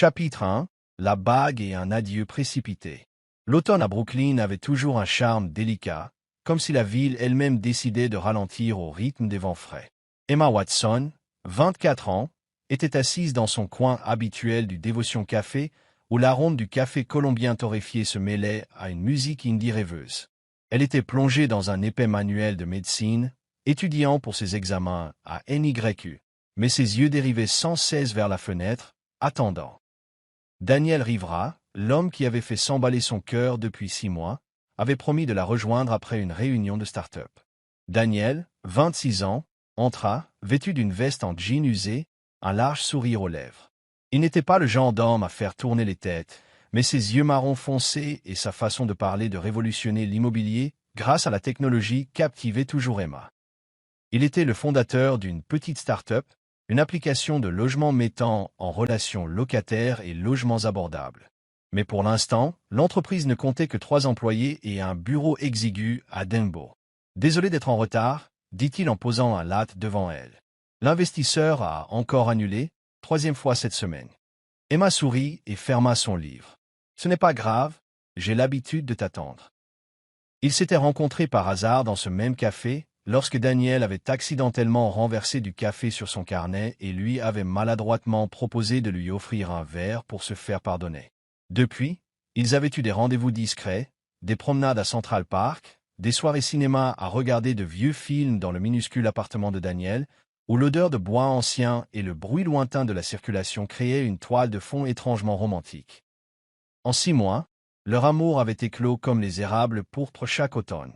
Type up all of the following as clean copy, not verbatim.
Chapitre 1. La bague et un adieu précipité. L'automne à Brooklyn avait toujours un charme délicat, comme si la ville elle-même décidait de ralentir au rythme des vents frais. Emma Watson, 24 ans, était assise dans son coin habituel du Dévotion Café, où l'arôme du café colombien torréfié se mêlait à une musique indie rêveuse. Elle était plongée dans un épais manuel de médecine, étudiant pour ses examens à NYU, mais ses yeux dérivaient sans cesse vers la fenêtre, attendant. Daniel Rivera, l'homme qui avait fait s'emballer son cœur depuis 6 mois, avait promis de la rejoindre après une réunion de start-up. Daniel, 26 ans, entra, vêtu d'une veste en jean usé, un large sourire aux lèvres. Il n'était pas le genre d'homme à faire tourner les têtes, mais ses yeux marron foncé et sa façon de parler de révolutionner l'immobilier, grâce à la technologie, captivaient toujours Emma. Il était le fondateur d'une petite start-up, une application de logement mettant en relation locataires et logements abordables. Mais pour l'instant, l'entreprise ne comptait que 3 employés et un bureau exigu à Denbo. « Désolé d'être en retard », dit-il en posant un latte devant elle. L'investisseur a encore annulé, 3e fois cette semaine. Emma sourit et ferma son livre. « Ce n'est pas grave, j'ai l'habitude de t'attendre. » Ils s'étaient rencontrés par hasard dans ce même café, lorsque Daniel avait accidentellement renversé du café sur son carnet et lui avait maladroitement proposé de lui offrir un verre pour se faire pardonner. Depuis, ils avaient eu des rendez-vous discrets, des promenades à Central Park, des soirées cinéma à regarder de vieux films dans le minuscule appartement de Daniel, où l'odeur de bois ancien et le bruit lointain de la circulation créaient une toile de fond étrangement romantique. En 6 mois, leur amour avait éclos comme les érables pourpres chaque automne.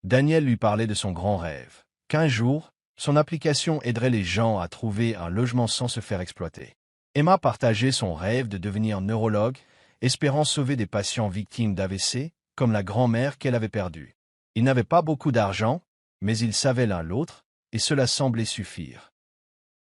Daniel lui parlait de son grand rêve, qu'un jour, son application aiderait les gens à trouver un logement sans se faire exploiter. Emma partageait son rêve de devenir neurologue, espérant sauver des patients victimes d'AVC, comme la grand-mère qu'elle avait perdue. Ils n'avaient pas beaucoup d'argent, mais ils savaient l'un l'autre, et cela semblait suffire.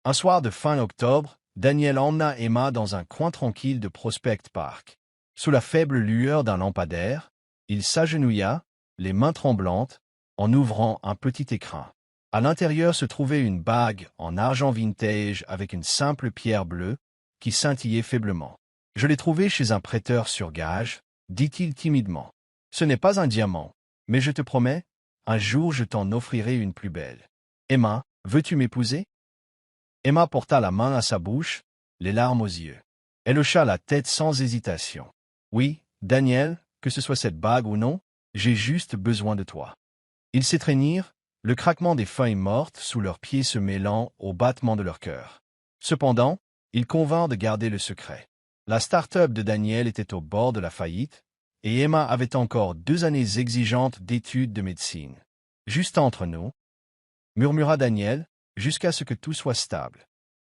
Un soir de fin octobre, Daniel emmena Emma dans un coin tranquille de Prospect Park. Sous la faible lueur d'un lampadaire, il s'agenouilla, les mains tremblantes, en ouvrant un petit écrin. À l'intérieur se trouvait une bague en argent vintage avec une simple pierre bleue qui scintillait faiblement. « Je l'ai trouvée chez un prêteur sur gage, » dit-il timidement. « Ce n'est pas un diamant, mais je te promets, un jour je t'en offrirai une plus belle. Emma, veux-tu m'épouser ?» Emma porta la main à sa bouche, les larmes aux yeux. Elle hocha la tête sans hésitation. « Oui, Daniel, que ce soit cette bague ou non, j'ai juste besoin de toi. » Ils s'étreignirent, le craquement des feuilles mortes sous leurs pieds se mêlant au battement de leur cœur. Cependant, ils convinrent de garder le secret. La start-up de Daniel était au bord de la faillite, et Emma avait encore 2 années exigeantes d'études de médecine. « Juste entre nous, » murmura Daniel, jusqu'à ce que tout soit stable.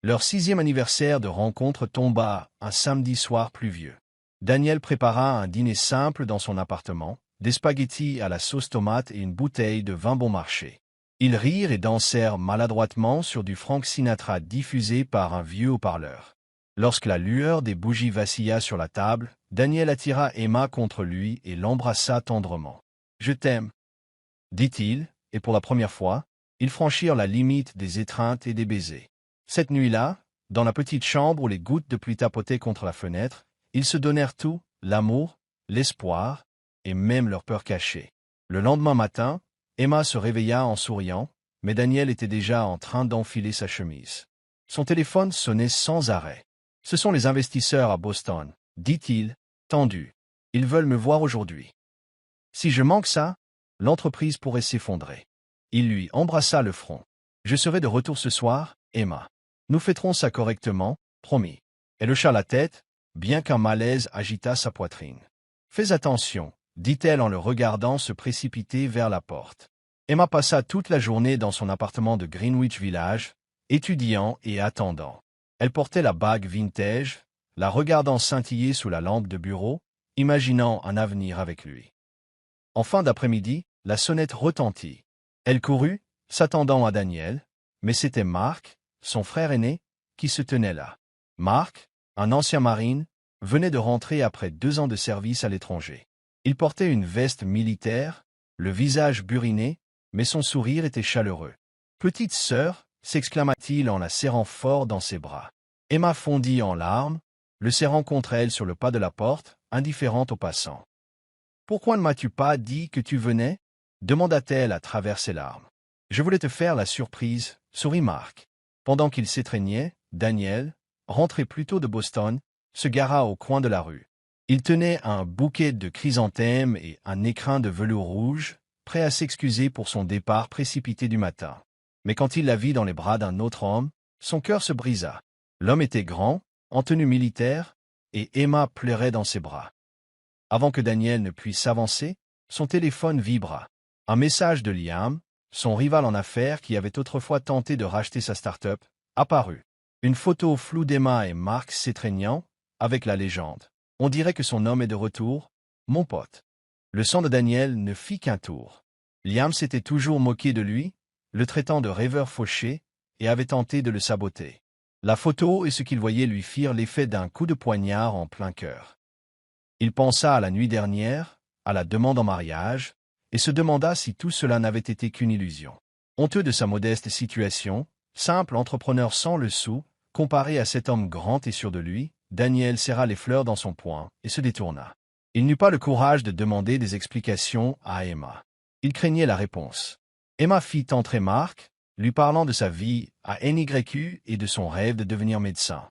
Leur 6e anniversaire de rencontre tomba un samedi soir pluvieux. Daniel prépara un dîner simple dans son appartement, des spaghettis à la sauce tomate et une bouteille de vin bon marché. Ils rirent et dansèrent maladroitement sur du Frank Sinatra diffusé par un vieux haut-parleur. Lorsque la lueur des bougies vacilla sur la table, Daniel attira Emma contre lui et l'embrassa tendrement. « Je t'aime, » dit-il, et pour la première fois, ils franchirent la limite des étreintes et des baisers. Cette nuit-là, dans la petite chambre où les gouttes de pluie tapotaient contre la fenêtre, ils se donnèrent tout, l'amour, l'espoir, et même leur peur cachée. Le lendemain matin, Emma se réveilla en souriant, mais Daniel était déjà en train d'enfiler sa chemise. Son téléphone sonnait sans arrêt. « Ce sont les investisseurs à Boston, » dit-il, tendu. « Ils veulent me voir aujourd'hui. Si je manque ça, l'entreprise pourrait s'effondrer. » Il lui embrassa le front. « Je serai de retour ce soir, Emma. Nous fêterons ça correctement, promis. » Elle hocha la tête, bien qu'un malaise agitât sa poitrine. « Fais attention, » dit-elle en le regardant se précipiter vers la porte. Emma passa toute la journée dans son appartement de Greenwich Village, étudiant et attendant. Elle portait la bague vintage, la regardant scintiller sous la lampe de bureau, imaginant un avenir avec lui. En fin d'après-midi, la sonnette retentit. Elle courut, s'attendant à Daniel, mais c'était Mark, son frère aîné, qui se tenait là. Mark, un ancien marine, venait de rentrer après 2 ans de service à l'étranger. Il portait une veste militaire, le visage buriné, mais son sourire était chaleureux. « Petite sœur » s'exclama-t-il en la serrant fort dans ses bras. Emma fondit en larmes, le serrant contre elle sur le pas de la porte, indifférente aux passants. « Pourquoi ne m'as-tu pas dit que tu venais » demanda-t-elle à travers ses larmes. « Je voulais te faire la surprise » sourit Mark. Pendant qu'il s'étreignait, Daniel, rentré plus tôt de Boston, se gara au coin de la rue. Il tenait un bouquet de chrysanthèmes et un écrin de velours rouge, prêt à s'excuser pour son départ précipité du matin. Mais quand il la vit dans les bras d'un autre homme, son cœur se brisa. L'homme était grand, en tenue militaire, et Emma pleurait dans ses bras. Avant que Daniel ne puisse s'avancer, son téléphone vibra. Un message de Liam, son rival en affaires qui avait autrefois tenté de racheter sa start-up, apparut. Une photo floue d'Emma et Mark s'étreignant, avec la légende. On dirait que son homme est de retour, mon pote. Le sang de Daniel ne fit qu'un tour. Liam s'était toujours moqué de lui, le traitant de rêveur fauché, et avait tenté de le saboter. La photo et ce qu'il voyait lui firent l'effet d'un coup de poignard en plein cœur. Il pensa à la nuit dernière, à la demande en mariage, et se demanda si tout cela n'avait été qu'une illusion. Honteux de sa modeste situation, simple entrepreneur sans le sou, comparé à cet homme grand et sûr de lui, Daniel serra les fleurs dans son poing et se détourna. Il n'eut pas le courage de demander des explications à Emma. Il craignait la réponse. Emma fit entrer Mark, lui parlant de sa vie à NYU et de son rêve de devenir médecin.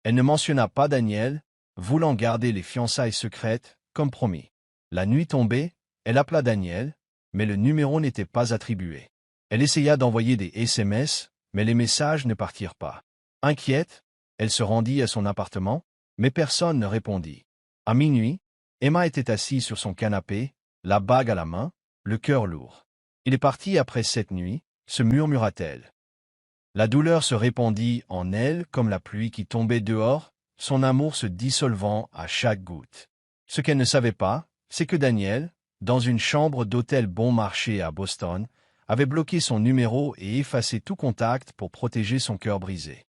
Elle ne mentionna pas Daniel, voulant garder les fiançailles secrètes, comme promis. La nuit tombée, elle appela Daniel, mais le numéro n'était pas attribué. Elle essaya d'envoyer des SMS, mais les messages ne partirent pas. Inquiète, elle se rendit à son appartement, mais personne ne répondit. À minuit, Emma était assise sur son canapé, la bague à la main, le cœur lourd. « Il est parti après cette nuit » se murmura-t-elle. La douleur se répandit en elle comme la pluie qui tombait dehors, son amour se dissolvant à chaque goutte. Ce qu'elle ne savait pas, c'est que Daniel, dans une chambre d'hôtel bon marché à Boston, avait bloqué son numéro et effacé tout contact pour protéger son cœur brisé.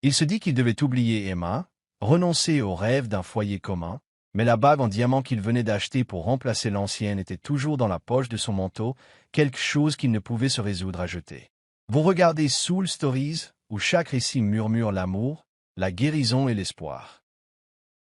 Il se dit qu'il devait oublier Emma, renoncer au rêve d'un foyer commun, mais la bague en diamant qu'il venait d'acheter pour remplacer l'ancienne était toujours dans la poche de son manteau, quelque chose qu'il ne pouvait se résoudre à jeter. Vous regardez Soul Stories, où chaque récit murmure l'amour, la guérison et l'espoir.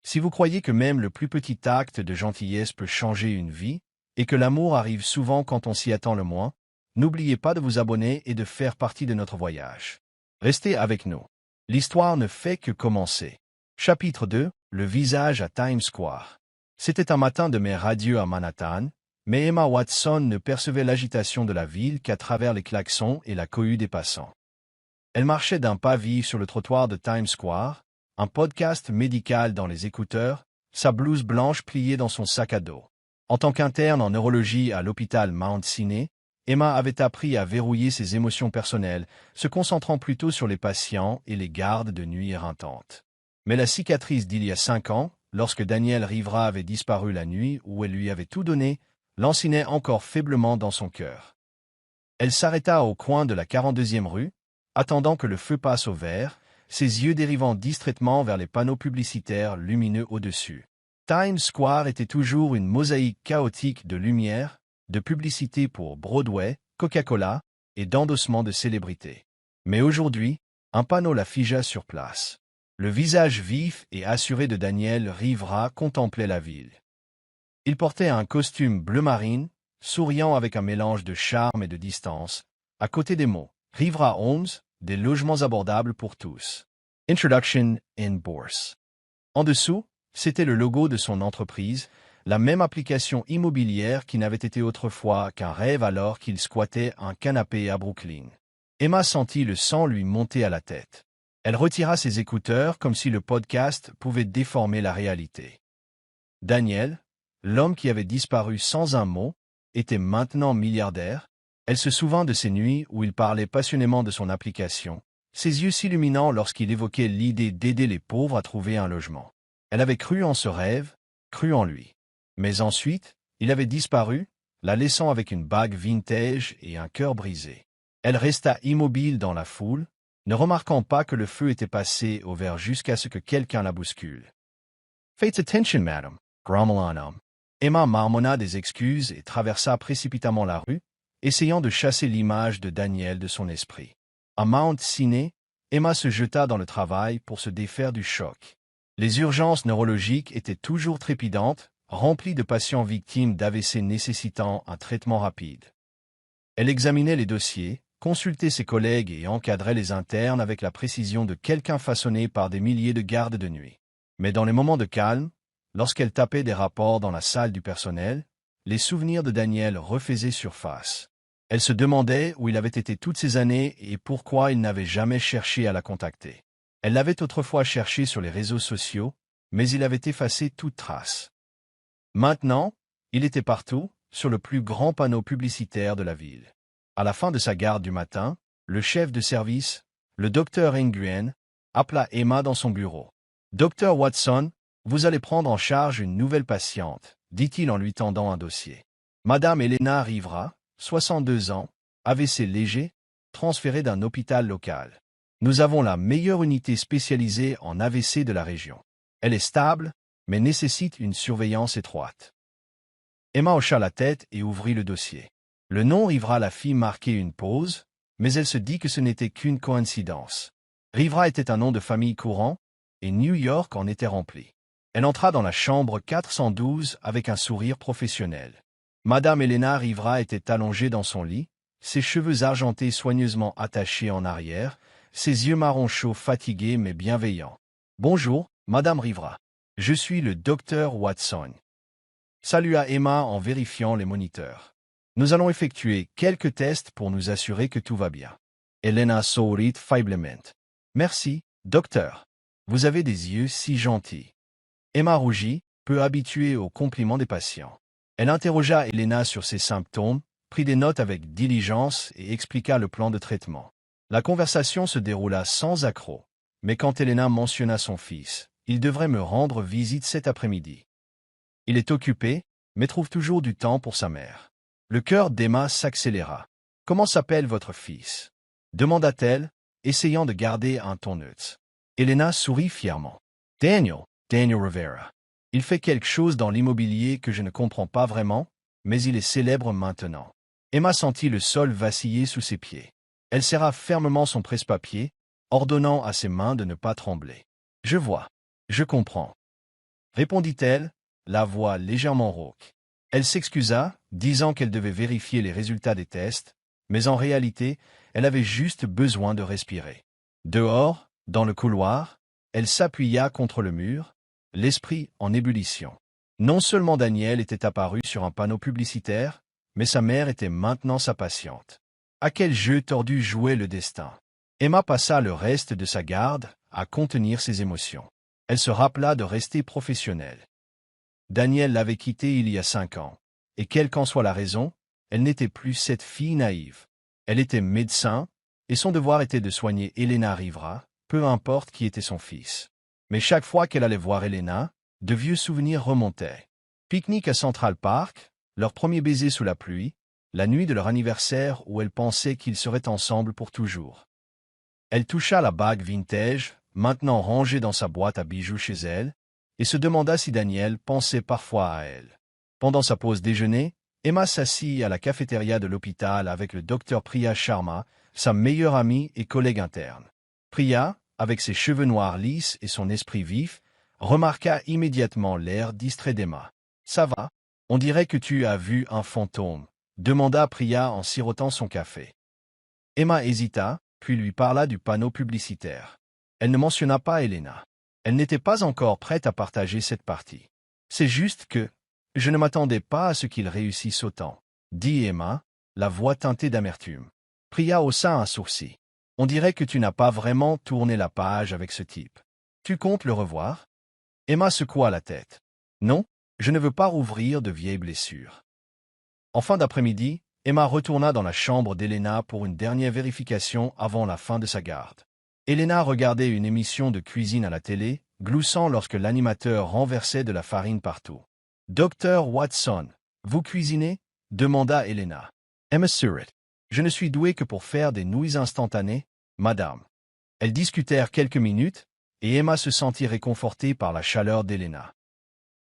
Si vous croyez que même le plus petit acte de gentillesse peut changer une vie, et que l'amour arrive souvent quand on s'y attend le moins, n'oubliez pas de vous abonner et de faire partie de notre voyage. Restez avec nous. L'histoire ne fait que commencer. Chapitre 2. Le visage à Times Square. C'était un matin de mai radieux à Manhattan, mais Emma Watson ne percevait l'agitation de la ville qu'à travers les klaxons et la cohue des passants. Elle marchait d'un pas vif sur le trottoir de Times Square, un podcast médical dans les écouteurs, sa blouse blanche pliée dans son sac à dos. En tant qu'interne en neurologie à l'hôpital Mount Sinai, Emma avait appris à verrouiller ses émotions personnelles, se concentrant plutôt sur les patients et les gardes de nuit éreintantes. Mais la cicatrice d'il y a 5 ans, lorsque Daniel Rivera avait disparu la nuit où elle lui avait tout donné, lancinait encore faiblement dans son cœur. Elle s'arrêta au coin de la 42e rue, attendant que le feu passe au vert, ses yeux dérivant distraitement vers les panneaux publicitaires lumineux au-dessus. Times Square était toujours une mosaïque chaotique de lumière, de publicité pour Broadway, Coca-Cola et d'endossements de célébrités. Mais aujourd'hui, un panneau la figea sur place. Le visage vif et assuré de Daniel Rivera contemplait la ville. Il portait un costume bleu marine, souriant avec un mélange de charme et de distance, à côté des mots « Rivera Homes », des logements abordables pour tous. Introduction in Bourse. En dessous, c'était le logo de son entreprise, la même application immobilière qui n'avait été autrefois qu'un rêve alors qu'il squattait un canapé à Brooklyn. Emma sentit le sang lui monter à la tête. Elle retira ses écouteurs comme si le podcast pouvait déformer la réalité. Daniel, l'homme qui avait disparu sans un mot, était maintenant milliardaire. Elle se souvint de ces nuits où il parlait passionnément de son application, ses yeux s'illuminant lorsqu'il évoquait l'idée d'aider les pauvres à trouver un logement. Elle avait cru en ce rêve, cru en lui. Mais ensuite, il avait disparu, la laissant avec une bague vintage et un cœur brisé. Elle resta immobile dans la foule, ne remarquant pas que le feu était passé au vert jusqu'à ce que quelqu'un la bouscule. « Faites attention, madame » grommela un homme. Emma marmonna des excuses et traversa précipitamment la rue, essayant de chasser l'image de Daniel de son esprit. À Mount Sinai, Emma se jeta dans le travail pour se défaire du choc. Les urgences neurologiques étaient toujours trépidantes, remplies de patients victimes d'AVC nécessitant un traitement rapide. Elle examinait les dossiers, consultait ses collègues et encadrait les internes avec la précision de quelqu'un façonné par des milliers de gardes de nuit. Mais dans les moments de calme, lorsqu'elle tapait des rapports dans la salle du personnel, les souvenirs de Daniel refaisaient surface. Elle se demandait où il avait été toutes ces années et pourquoi il n'avait jamais cherché à la contacter. Elle l'avait autrefois cherché sur les réseaux sociaux, mais il avait effacé toute trace. Maintenant, il était partout, sur le plus grand panneau publicitaire de la ville. À la fin de sa garde du matin, le chef de service, le docteur Nguyen, appela Emma dans son bureau. « Docteur Watson, vous allez prendre en charge une nouvelle patiente, » dit-il en lui tendant un dossier. Madame Elena Rivera, 62 ans, AVC léger, transférée d'un hôpital local. Nous avons la meilleure unité spécialisée en AVC de la région. Elle est stable, mais nécessite une surveillance étroite. Emma hocha la tête et ouvrit le dossier. Le nom Rivera la fit marquer une pause, mais elle se dit que ce n'était qu'une coïncidence. Rivera était un nom de famille courant, et New York en était rempli. Elle entra dans la chambre 412 avec un sourire professionnel. Madame Elena Rivera était allongée dans son lit, ses cheveux argentés soigneusement attachés en arrière, ses yeux marron chaud fatigués mais bienveillants. « Bonjour, Madame Rivera. Je suis le docteur Watson. » Salua Emma en vérifiant les moniteurs. « Nous allons effectuer quelques tests pour nous assurer que tout va bien. » Elena sourit faiblement. « Merci, docteur. Vous avez des yeux si gentils. » Emma rougit, peu habituée aux compliments des patients. Elle interrogea Elena sur ses symptômes, prit des notes avec diligence et expliqua le plan de traitement. La conversation se déroula sans accroc, mais quand Elena mentionna son fils, « Il devrait me rendre visite cet après-midi. Il est occupé, mais trouve toujours du temps pour sa mère. » Le cœur d'Emma s'accéléra. « Comment s'appelle votre fils ?» demanda-t-elle, essayant de garder un ton neutre. Elena sourit fièrement. « Daniel Rivera. Il fait quelque chose dans l'immobilier que je ne comprends pas vraiment, mais il est célèbre maintenant. » Emma sentit le sol vaciller sous ses pieds. Elle serra fermement son presse-papier, ordonnant à ses mains de ne pas trembler. « Je vois. Je comprends. » répondit-elle, la voix légèrement rauque. Elle s'excusa, disant qu'elle devait vérifier les résultats des tests, mais en réalité, elle avait juste besoin de respirer. Dehors, dans le couloir, elle s'appuya contre le mur, l'esprit en ébullition. Non seulement Daniel était apparu sur un panneau publicitaire, mais sa mère était maintenant sa patiente. À quel jeu tordu jouait le destin? Emma passa le reste de sa garde à contenir ses émotions. Elle se rappela de rester professionnelle. Daniel l'avait quittée il y a 5 ans, et quelle qu'en soit la raison, elle n'était plus cette fille naïve. Elle était médecin, et son devoir était de soigner Elena Rivera, peu importe qui était son fils. Mais chaque fois qu'elle allait voir Elena, de vieux souvenirs remontaient. Pique-nique à Central Park, leur premier baiser sous la pluie, la nuit de leur anniversaire où elle pensait qu'ils seraient ensemble pour toujours. Elle toucha la bague vintage, maintenant rangée dans sa boîte à bijoux chez elle, et se demanda si Daniel pensait parfois à elle. Pendant sa pause déjeuner, Emma s'assit à la cafétéria de l'hôpital avec le docteur Priya Sharma, sa meilleure amie et collègue interne. Priya, avec ses cheveux noirs lisses et son esprit vif, remarqua immédiatement l'air distrait d'Emma. « Ça va? On dirait que tu as vu un fantôme », demanda Priya en sirotant son café. Emma hésita, puis lui parla du panneau publicitaire. Elle ne mentionna pas Elena. Elle n'était pas encore prête à partager cette partie. « C'est juste que je ne m'attendais pas à ce qu'il réussisse autant, » dit Emma, la voix teintée d'amertume. Priya haussa un sourcil. « On dirait que tu n'as pas vraiment tourné la page avec ce type. Tu comptes le revoir ?» Emma secoua la tête. « Non, je ne veux pas rouvrir de vieilles blessures. » En fin d'après-midi, Emma retourna dans la chambre d'Elena pour une dernière vérification avant la fin de sa garde. Elena regardait une émission de cuisine à la télé, gloussant lorsque l'animateur renversait de la farine partout. « Docteur Watson, vous cuisinez ?» demanda Elena. Emma sourit. « Je ne suis douée que pour faire des nouilles instantanées, madame. » Elles discutèrent quelques minutes, et Emma se sentit réconfortée par la chaleur d'Elena.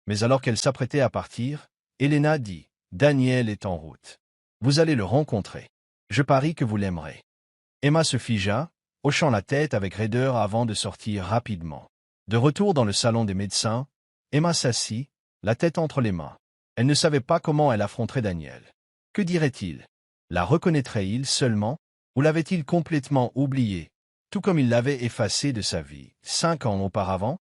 Mais alors qu'elle s'apprêtait à partir, Elena dit « Daniel est en route. Vous allez le rencontrer. Je parie que vous l'aimerez. » Emma se figea, hochant la tête avec raideur avant de sortir rapidement. De retour dans le salon des médecins, Emma s'assit, la tête entre les mains. Elle ne savait pas comment elle affronterait Daniel. Que dirait-il? La reconnaîtrait-il seulement, ou l'avait-il complètement oublié, tout comme il l'avait effacé de sa vie 5 ans auparavant?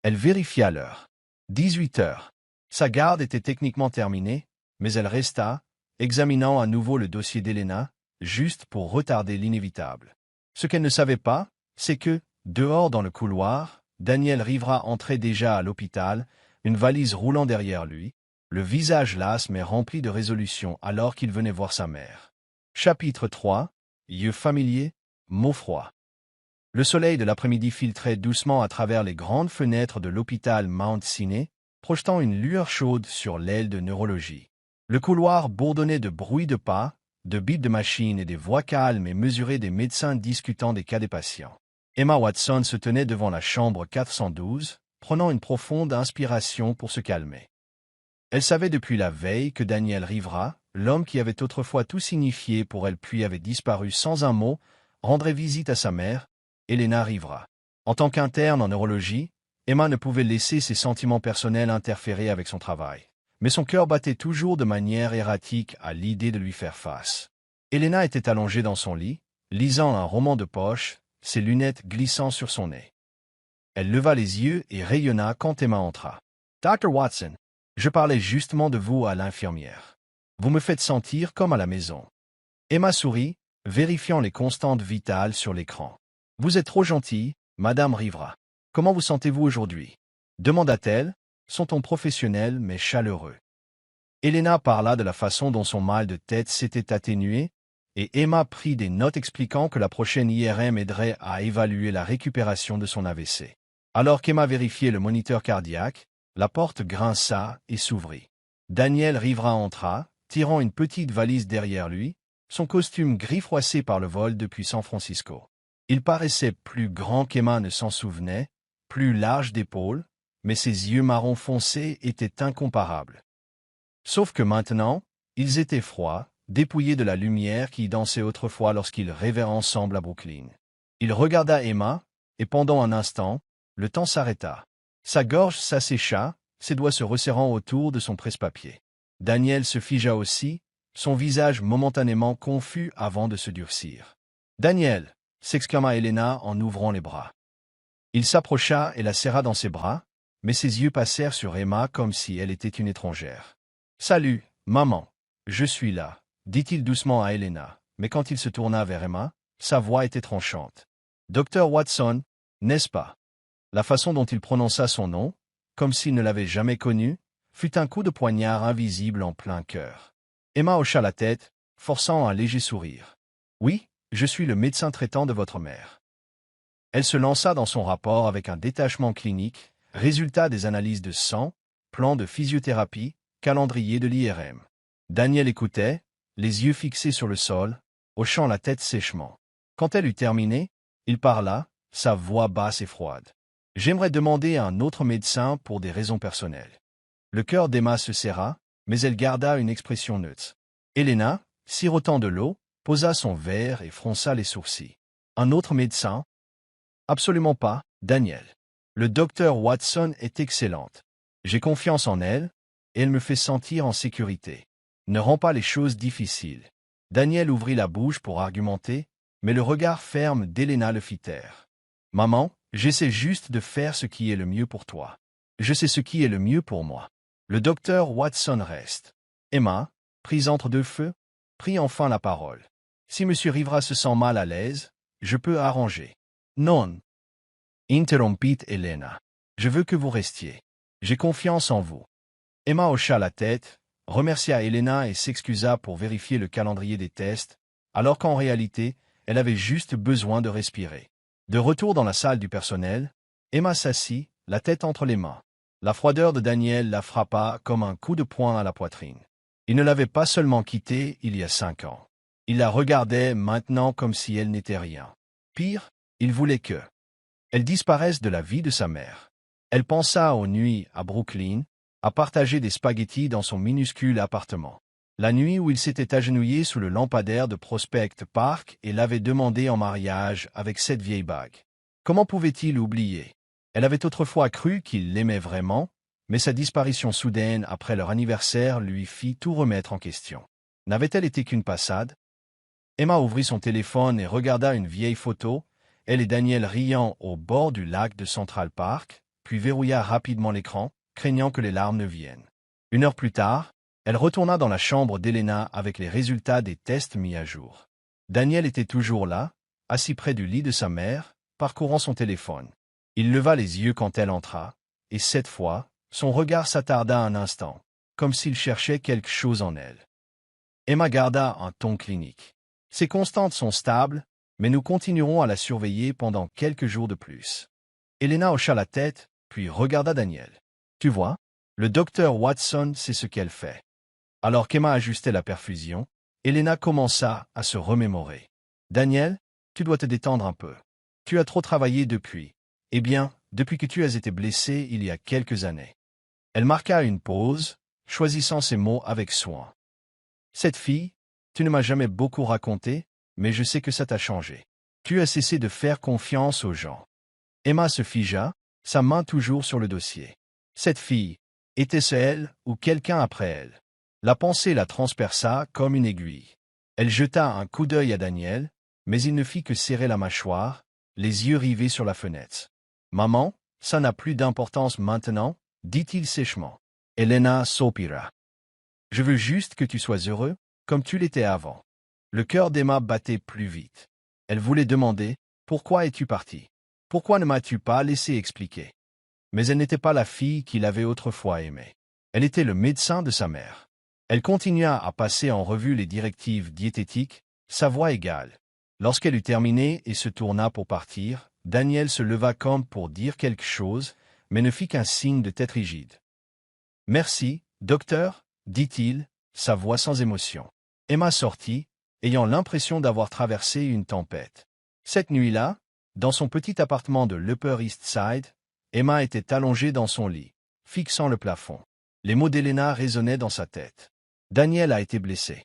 Elle vérifia l'heure. 18 heures. Sa garde était techniquement terminée, mais elle resta, examinant à nouveau le dossier d'Elena, juste pour retarder l'inévitable. Ce qu'elle ne savait pas, c'est que, dehors dans le couloir, Daniel Rivera entrait déjà à l'hôpital, une valise roulant derrière lui, le visage las mais rempli de résolution alors qu'il venait voir sa mère. Chapitre 3. Yeux familiers, mots froids. Le soleil de l'après-midi filtrait doucement à travers les grandes fenêtres de l'hôpital Mount Sinai, projetant une lueur chaude sur l'aile de neurologie. Le couloir bourdonnait de bruits de pas, de bips de machines et des voix calmes et mesurées des médecins discutant des cas des patients. Emma Watson se tenait devant la chambre 412, prenant une profonde inspiration pour se calmer. Elle savait depuis la veille que Daniel Rivera, l'homme qui avait autrefois tout signifié pour elle puis avait disparu sans un mot, rendrait visite à sa mère, Elena Rivera. En tant qu'interne en neurologie, Emma ne pouvait laisser ses sentiments personnels interférer avec son travail. Mais son cœur battait toujours de manière erratique à l'idée de lui faire face. Elena était allongée dans son lit, lisant un roman de poche, ses lunettes glissant sur son nez. Elle leva les yeux et rayonna quand Emma entra. « Dr. Watson, je parlais justement de vous à l'infirmière. Vous me faites sentir comme à la maison. » Emma sourit, vérifiant les constantes vitales sur l'écran. « Vous êtes trop gentille, Madame Rivera. Comment vous sentez-vous aujourd'hui » demanda-t-elle, son ton professionnel mais chaleureux. Elena parla de la façon dont son mal de tête s'était atténué, et Emma prit des notes expliquant que la prochaine IRM aiderait à évaluer la récupération de son AVC. Alors qu'Emma vérifiait le moniteur cardiaque, la porte grinça et s'ouvrit. Daniel Rivera entra, tirant une petite valise derrière lui, son costume gris froissé par le vol depuis San Francisco. Il paraissait plus grand qu'Emma ne s'en souvenait, plus large d'épaules, mais ses yeux marron foncé étaient incomparables. Sauf que maintenant, ils étaient froids, dépouillés de la lumière qui dansait autrefois lorsqu'ils rêvaient ensemble à Brooklyn. Il regarda Emma, et pendant un instant, le temps s'arrêta. Sa gorge s'assécha, ses doigts se resserrant autour de son presse-papier. Daniel se figea aussi, son visage momentanément confus avant de se durcir. « Daniel !» s'exclama Elena en ouvrant les bras. Il s'approcha et la serra dans ses bras, mais ses yeux passèrent sur Emma comme si elle était une étrangère. « Salut, maman, je suis là », dit-il doucement à Elena, mais quand il se tourna vers Emma, sa voix était tranchante. « Docteur Watson, n'est-ce pas ?» La façon dont il prononça son nom, comme s'il ne l'avait jamais connu, fut un coup de poignard invisible en plein cœur. Emma hocha la tête, forçant un léger sourire. « Oui, je suis le médecin traitant de votre mère. » Elle se lança dans son rapport avec un détachement clinique, résultat des analyses de sang, plan de physiothérapie, calendrier de l'IRM. Daniel écoutait, les yeux fixés sur le sol, hochant la tête sèchement. Quand elle eut terminé, il parla, sa voix basse et froide. « J'aimerais demander à un autre médecin pour des raisons personnelles. » Le cœur d'Emma se serra, mais elle garda une expression neutre. Elena, sirotant de l'eau, posa son verre et fronça les sourcils. « Un autre médecin ? » « Absolument pas, Daniel. Le docteur Watson est excellente. J'ai confiance en elle, et elle me fait sentir en sécurité. Ne rends pas les choses difficiles. » Daniel ouvrit la bouche pour argumenter, mais le regard ferme d'Elena le fit taire. « Maman, j'essaie juste de faire ce qui est le mieux pour toi. Je sais ce qui est le mieux pour moi. » Le docteur Watson reste. Emma, prise entre deux feux, prit enfin la parole. « Si monsieur Rivera se sent mal à l'aise, je peux arranger. » « Non. » interrompit Elena. « Je veux que vous restiez. J'ai confiance en vous. » Emma hocha la tête, remercia Elena et s'excusa pour vérifier le calendrier des tests, alors qu'en réalité, elle avait juste besoin de respirer. De retour dans la salle du personnel, Emma s'assit, la tête entre les mains. La froideur de Daniel la frappa comme un coup de poing à la poitrine. Il ne l'avait pas seulement quittée il y a 5 ans. Il la regardait maintenant comme si elle n'était rien. Pire, il voulait que elle disparaisse de la vie de sa mère. Elle pensa aux nuits à Brooklyn, à partager des spaghettis dans son minuscule appartement. La nuit où il s'était agenouillé sous le lampadaire de Prospect Park et l'avait demandé en mariage avec cette vieille bague. Comment pouvait-il oublier? Elle avait autrefois cru qu'il l'aimait vraiment, mais sa disparition soudaine après leur anniversaire lui fit tout remettre en question. N'avait-elle été qu'une passade? Emma ouvrit son téléphone et regarda une vieille photo, elle et Daniel riant au bord du lac de Central Park, puis verrouilla rapidement l'écran, craignant que les larmes ne viennent. 1 heure plus tard, elle retourna dans la chambre d'Elena avec les résultats des tests mis à jour. Daniel était toujours là, assis près du lit de sa mère, parcourant son téléphone. Il leva les yeux quand elle entra, et cette fois, son regard s'attarda un instant, comme s'il cherchait quelque chose en elle. Emma garda un ton clinique. Ses constantes sont stables, mais nous continuerons à la surveiller pendant quelques jours de plus. Elena hocha la tête, puis regarda Daniel. Tu vois, le docteur Watson sait ce qu'elle fait. Alors qu'Emma ajustait la perfusion, Elena commença à se remémorer. Daniel, tu dois te détendre un peu. Tu as trop travaillé depuis. Eh bien, depuis que tu as été blessé il y a quelques années. Elle marqua une pause, choisissant ses mots avec soin. Cette fille, tu ne m'as jamais beaucoup raconté, mais je sais que ça t'a changé. Tu as cessé de faire confiance aux gens. Emma se figea, sa main toujours sur le dossier. Cette fille, était-ce elle ou quelqu'un après elle? La pensée la transperça comme une aiguille. Elle jeta un coup d'œil à Daniel, mais il ne fit que serrer la mâchoire, les yeux rivés sur la fenêtre. « Maman, ça n'a plus d'importance maintenant, » dit-il sèchement. Elena soupira. « Je veux juste que tu sois heureux, comme tu l'étais avant. » Le cœur d'Emma battait plus vite. Elle voulait demander « Pourquoi es-tu parti? Pourquoi ne m'as-tu pas laissé expliquer ?» Mais elle n'était pas la fille qu'il avait autrefois aimée. Elle était le médecin de sa mère. Elle continua à passer en revue les directives diététiques, sa voix égale. Lorsqu'elle eut terminé et se tourna pour partir, Daniel se leva comme pour dire quelque chose, mais ne fit qu'un signe de tête rigide. « Merci, docteur, » dit-il, sa voix sans émotion. Emma sortit, ayant l'impression d'avoir traversé une tempête. Cette nuit-là, dans son petit appartement de l'Upper East Side, Emma était allongée dans son lit, fixant le plafond. Les mots d'Elena résonnaient dans sa tête. Daniel a été blessé.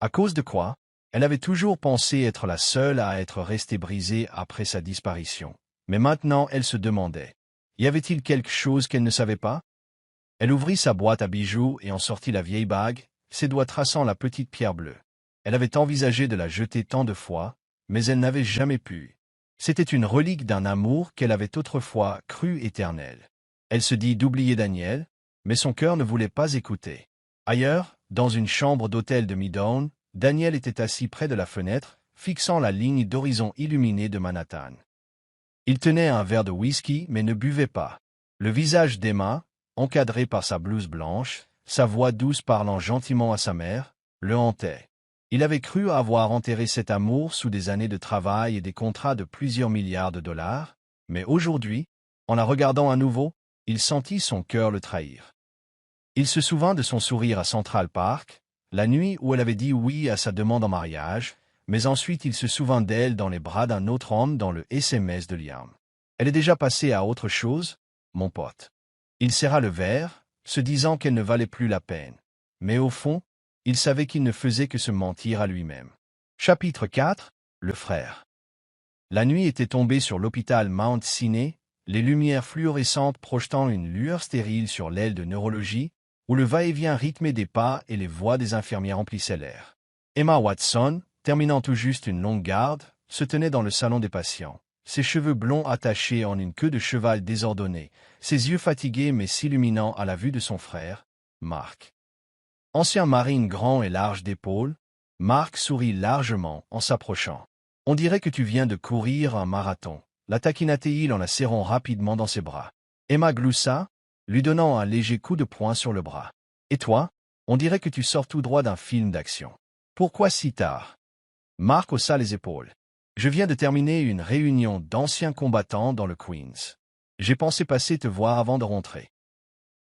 À cause de quoi? Elle avait toujours pensé être la seule à être restée brisée après sa disparition. Mais maintenant, elle se demandait. Y avait-il quelque chose qu'elle ne savait pas? Elle ouvrit sa boîte à bijoux et en sortit la vieille bague, ses doigts traçant la petite pierre bleue. Elle avait envisagé de la jeter tant de fois, mais elle n'avait jamais pu. C'était une relique d'un amour qu'elle avait autrefois cru éternel. Elle se dit d'oublier Daniel, mais son cœur ne voulait pas écouter. Ailleurs, dans une chambre d'hôtel de Midtown, Daniel était assis près de la fenêtre, fixant la ligne d'horizon illuminée de Manhattan. Il tenait un verre de whisky mais ne buvait pas. Le visage d'Emma, encadré par sa blouse blanche, sa voix douce parlant gentiment à sa mère, le hantait. Il avait cru avoir enterré cet amour sous des années de travail et des contrats de plusieurs milliards de dollars, mais aujourd'hui, en la regardant à nouveau, il sentit son cœur le trahir. Il se souvint de son sourire à Central Park, la nuit où elle avait dit oui à sa demande en mariage, mais ensuite il se souvint d'elle dans les bras d'un autre homme dans le SMS de Liam. Elle est déjà passée à autre chose, mon pote. Il serra le verre, se disant qu'elle ne valait plus la peine. Mais au fond, il savait qu'il ne faisait que se mentir à lui-même. Chapitre 4. Le frère. La nuit était tombée sur l'hôpital Mount Sinai, les lumières fluorescentes projetant une lueur stérile sur l'aile de neurologie, où le va-et-vient rythmé des pas et les voix des infirmières emplissaient l'air. Emma Watson, terminant tout juste une longue garde, se tenait dans le salon des patients, ses cheveux blonds attachés en une queue de cheval désordonnée, ses yeux fatigués mais s'illuminant à la vue de son frère, Mark. Ancien marine grand et large d'épaules, Mark sourit largement en s'approchant. « On dirait que tu viens de courir un marathon », la taquina-t-il en la serrant rapidement dans ses bras. Emma gloussa, lui donnant un léger coup de poing sur le bras. « Et toi, on dirait que tu sors tout droit d'un film d'action. Pourquoi si tard ?» Mark haussa les épaules. « Je viens de terminer une réunion d'anciens combattants dans le Queens. J'ai pensé passer te voir avant de rentrer.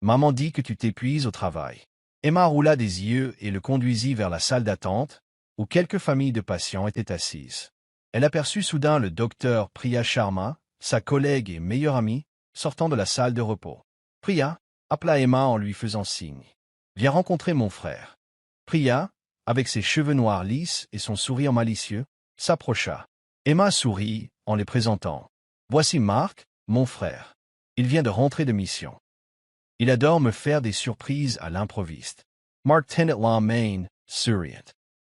Maman dit que tu t'épuises au travail. » Emma roula des yeux et le conduisit vers la salle d'attente, où quelques familles de patients étaient assises. Elle aperçut soudain le docteur Priya Sharma, sa collègue et meilleure amie, sortant de la salle de repos. « Priya » appela Emma en lui faisant signe. « Viens rencontrer mon frère. » Priya, avec ses cheveux noirs lisses et son sourire malicieux, s'approcha. Emma sourit en les présentant. « Voici Mark, mon frère. Il vient de rentrer de mission. Il adore me faire des surprises à l'improviste. Mark Tennant la Main, souriant.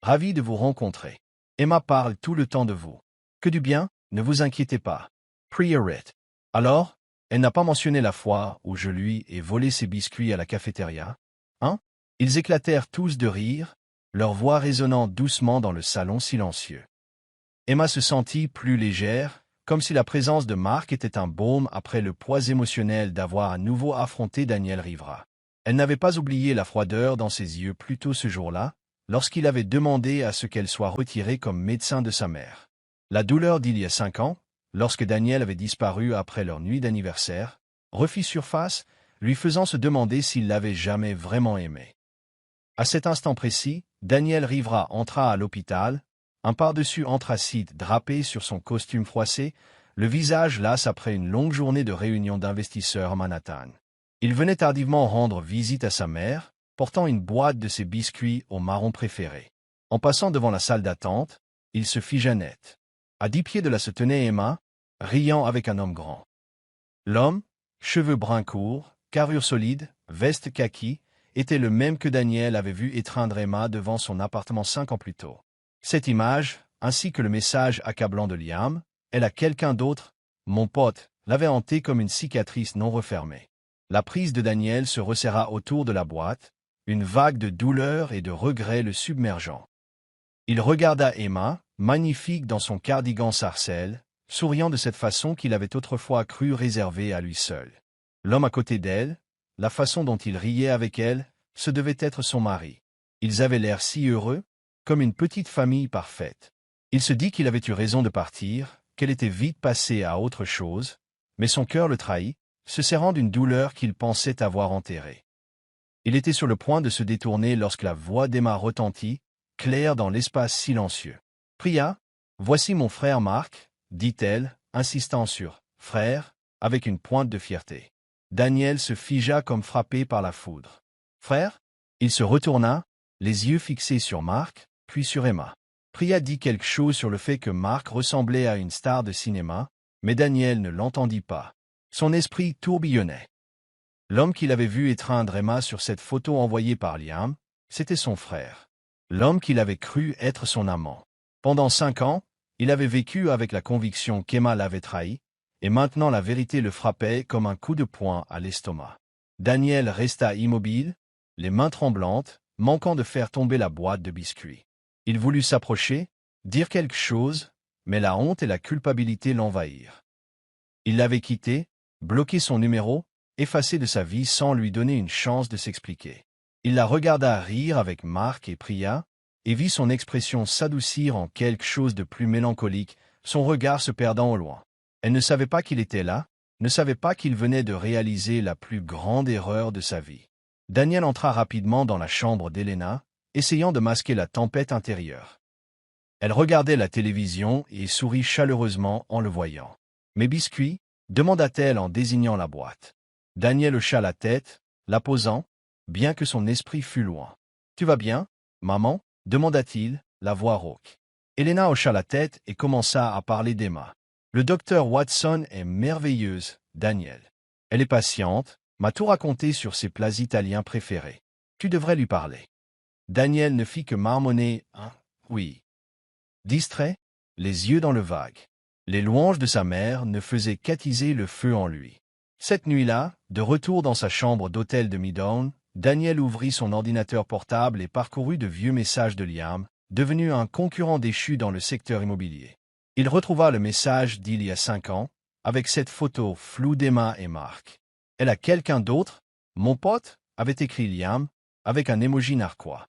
Ravi de vous rencontrer. Emma parle tout le temps de vous. Que du bien, ne vous inquiétez pas. Priorit. Alors, elle n'a pas mentionné la fois où je lui ai volé ses biscuits à la cafétéria, hein? Ils éclatèrent tous de rire, leur voix résonnant doucement dans le salon silencieux. Emma se sentit plus légère, comme si la présence de Mark était un baume après le poids émotionnel d'avoir à nouveau affronté Daniel Rivera. Elle n'avait pas oublié la froideur dans ses yeux plus tôt ce jour-là, lorsqu'il avait demandé à ce qu'elle soit retirée comme médecin de sa mère. La douleur d'il y a 5 ans, lorsque Daniel avait disparu après leur nuit d'anniversaire, refit surface, lui faisant se demander s'il l'avait jamais vraiment aimée. À cet instant précis, Daniel Rivera entra à l'hôpital, un pardessus anthracite drapé sur son costume froissé, le visage las après une longue journée de réunion d'investisseurs à Manhattan. Il venait tardivement rendre visite à sa mère, portant une boîte de ses biscuits au marron préféré. En passant devant la salle d'attente, il se figea net. À 10 pieds de là se tenait Emma, riant avec un homme grand. L'homme, cheveux bruns courts, carrure solide, veste kaki, était le même que Daniel avait vu étreindre Emma devant son appartement 5 ans plus tôt. Cette image, ainsi que le message accablant de Liam, « Elle a quelqu'un d'autre, mon pote », l'avait hanté comme une cicatrice non refermée. La prise de Daniel se resserra autour de la boîte, une vague de douleur et de regret le submergeant. Il regarda Emma, magnifique dans son cardigan sarcelle, souriant de cette façon qu'il avait autrefois cru réservée à lui seul. L'homme à côté d'elle, la façon dont il riait avec elle, ce devait être son mari. Ils avaient l'air si heureux, comme une petite famille parfaite. Il se dit qu'il avait eu raison de partir, qu'elle était vite passée à autre chose, mais son cœur le trahit, se serrant d'une douleur qu'il pensait avoir enterrée. Il était sur le point de se détourner lorsque la voix d'Emma retentit, claire dans l'espace silencieux. « Priya, voici mon frère Mark », dit-elle, insistant sur « frère », avec une pointe de fierté. Daniel se figea comme frappé par la foudre. « Frère ?» Il se retourna, les yeux fixés sur Mark, puis sur Emma. Priya dit quelque chose sur le fait que Mark ressemblait à une star de cinéma, mais Daniel ne l'entendit pas. Son esprit tourbillonnait. L'homme qu'il avait vu étreindre Emma sur cette photo envoyée par Liam, c'était son frère. L'homme qu'il avait cru être son amant. Pendant 5 ans, il avait vécu avec la conviction qu'Emma l'avait trahi, et maintenant la vérité le frappait comme un coup de poing à l'estomac. Daniel resta immobile, les mains tremblantes, manquant de faire tomber la boîte de biscuits. Il voulut s'approcher, dire quelque chose, mais la honte et la culpabilité l'envahirent. Il l'avait quitté, bloqué son numéro, effacé de sa vie sans lui donner une chance de s'expliquer. Il la regarda rire avec Mark et Priya, et vit son expression s'adoucir en quelque chose de plus mélancolique, son regard se perdant au loin. Elle ne savait pas qu'il était là, ne savait pas qu'il venait de réaliser la plus grande erreur de sa vie. Daniel entra rapidement dans la chambre d'Elena, essayant de masquer la tempête intérieure. Elle regardait la télévision et sourit chaleureusement en le voyant. « Mes biscuits ?» demanda-t-elle en désignant la boîte. Daniel hocha la tête, la posant, bien que son esprit fût loin. « Tu vas bien, maman ?» demanda-t-il, la voix rauque. Elena hocha la tête et commença à parler d'Emma. « Le docteur Watson est merveilleuse, Daniel. Elle est patiente, m'a tout raconté sur ses plats italiens préférés. Tu devrais lui parler. » Daniel ne fit que marmonner « Hein, oui. » Distrait, les yeux dans le vague. Les louanges de sa mère ne faisaient qu'attiser le feu en lui. Cette nuit-là, de retour dans sa chambre d'hôtel de Midtown, Daniel ouvrit son ordinateur portable et parcourut de vieux messages de Liam, devenu un concurrent déchu dans le secteur immobilier. Il retrouva le message d'il y a 5 ans, avec cette photo floue d'Emma et Mark. « Elle a quelqu'un d'autre, mon pote ?» avait écrit Liam, avec un émoji narquois.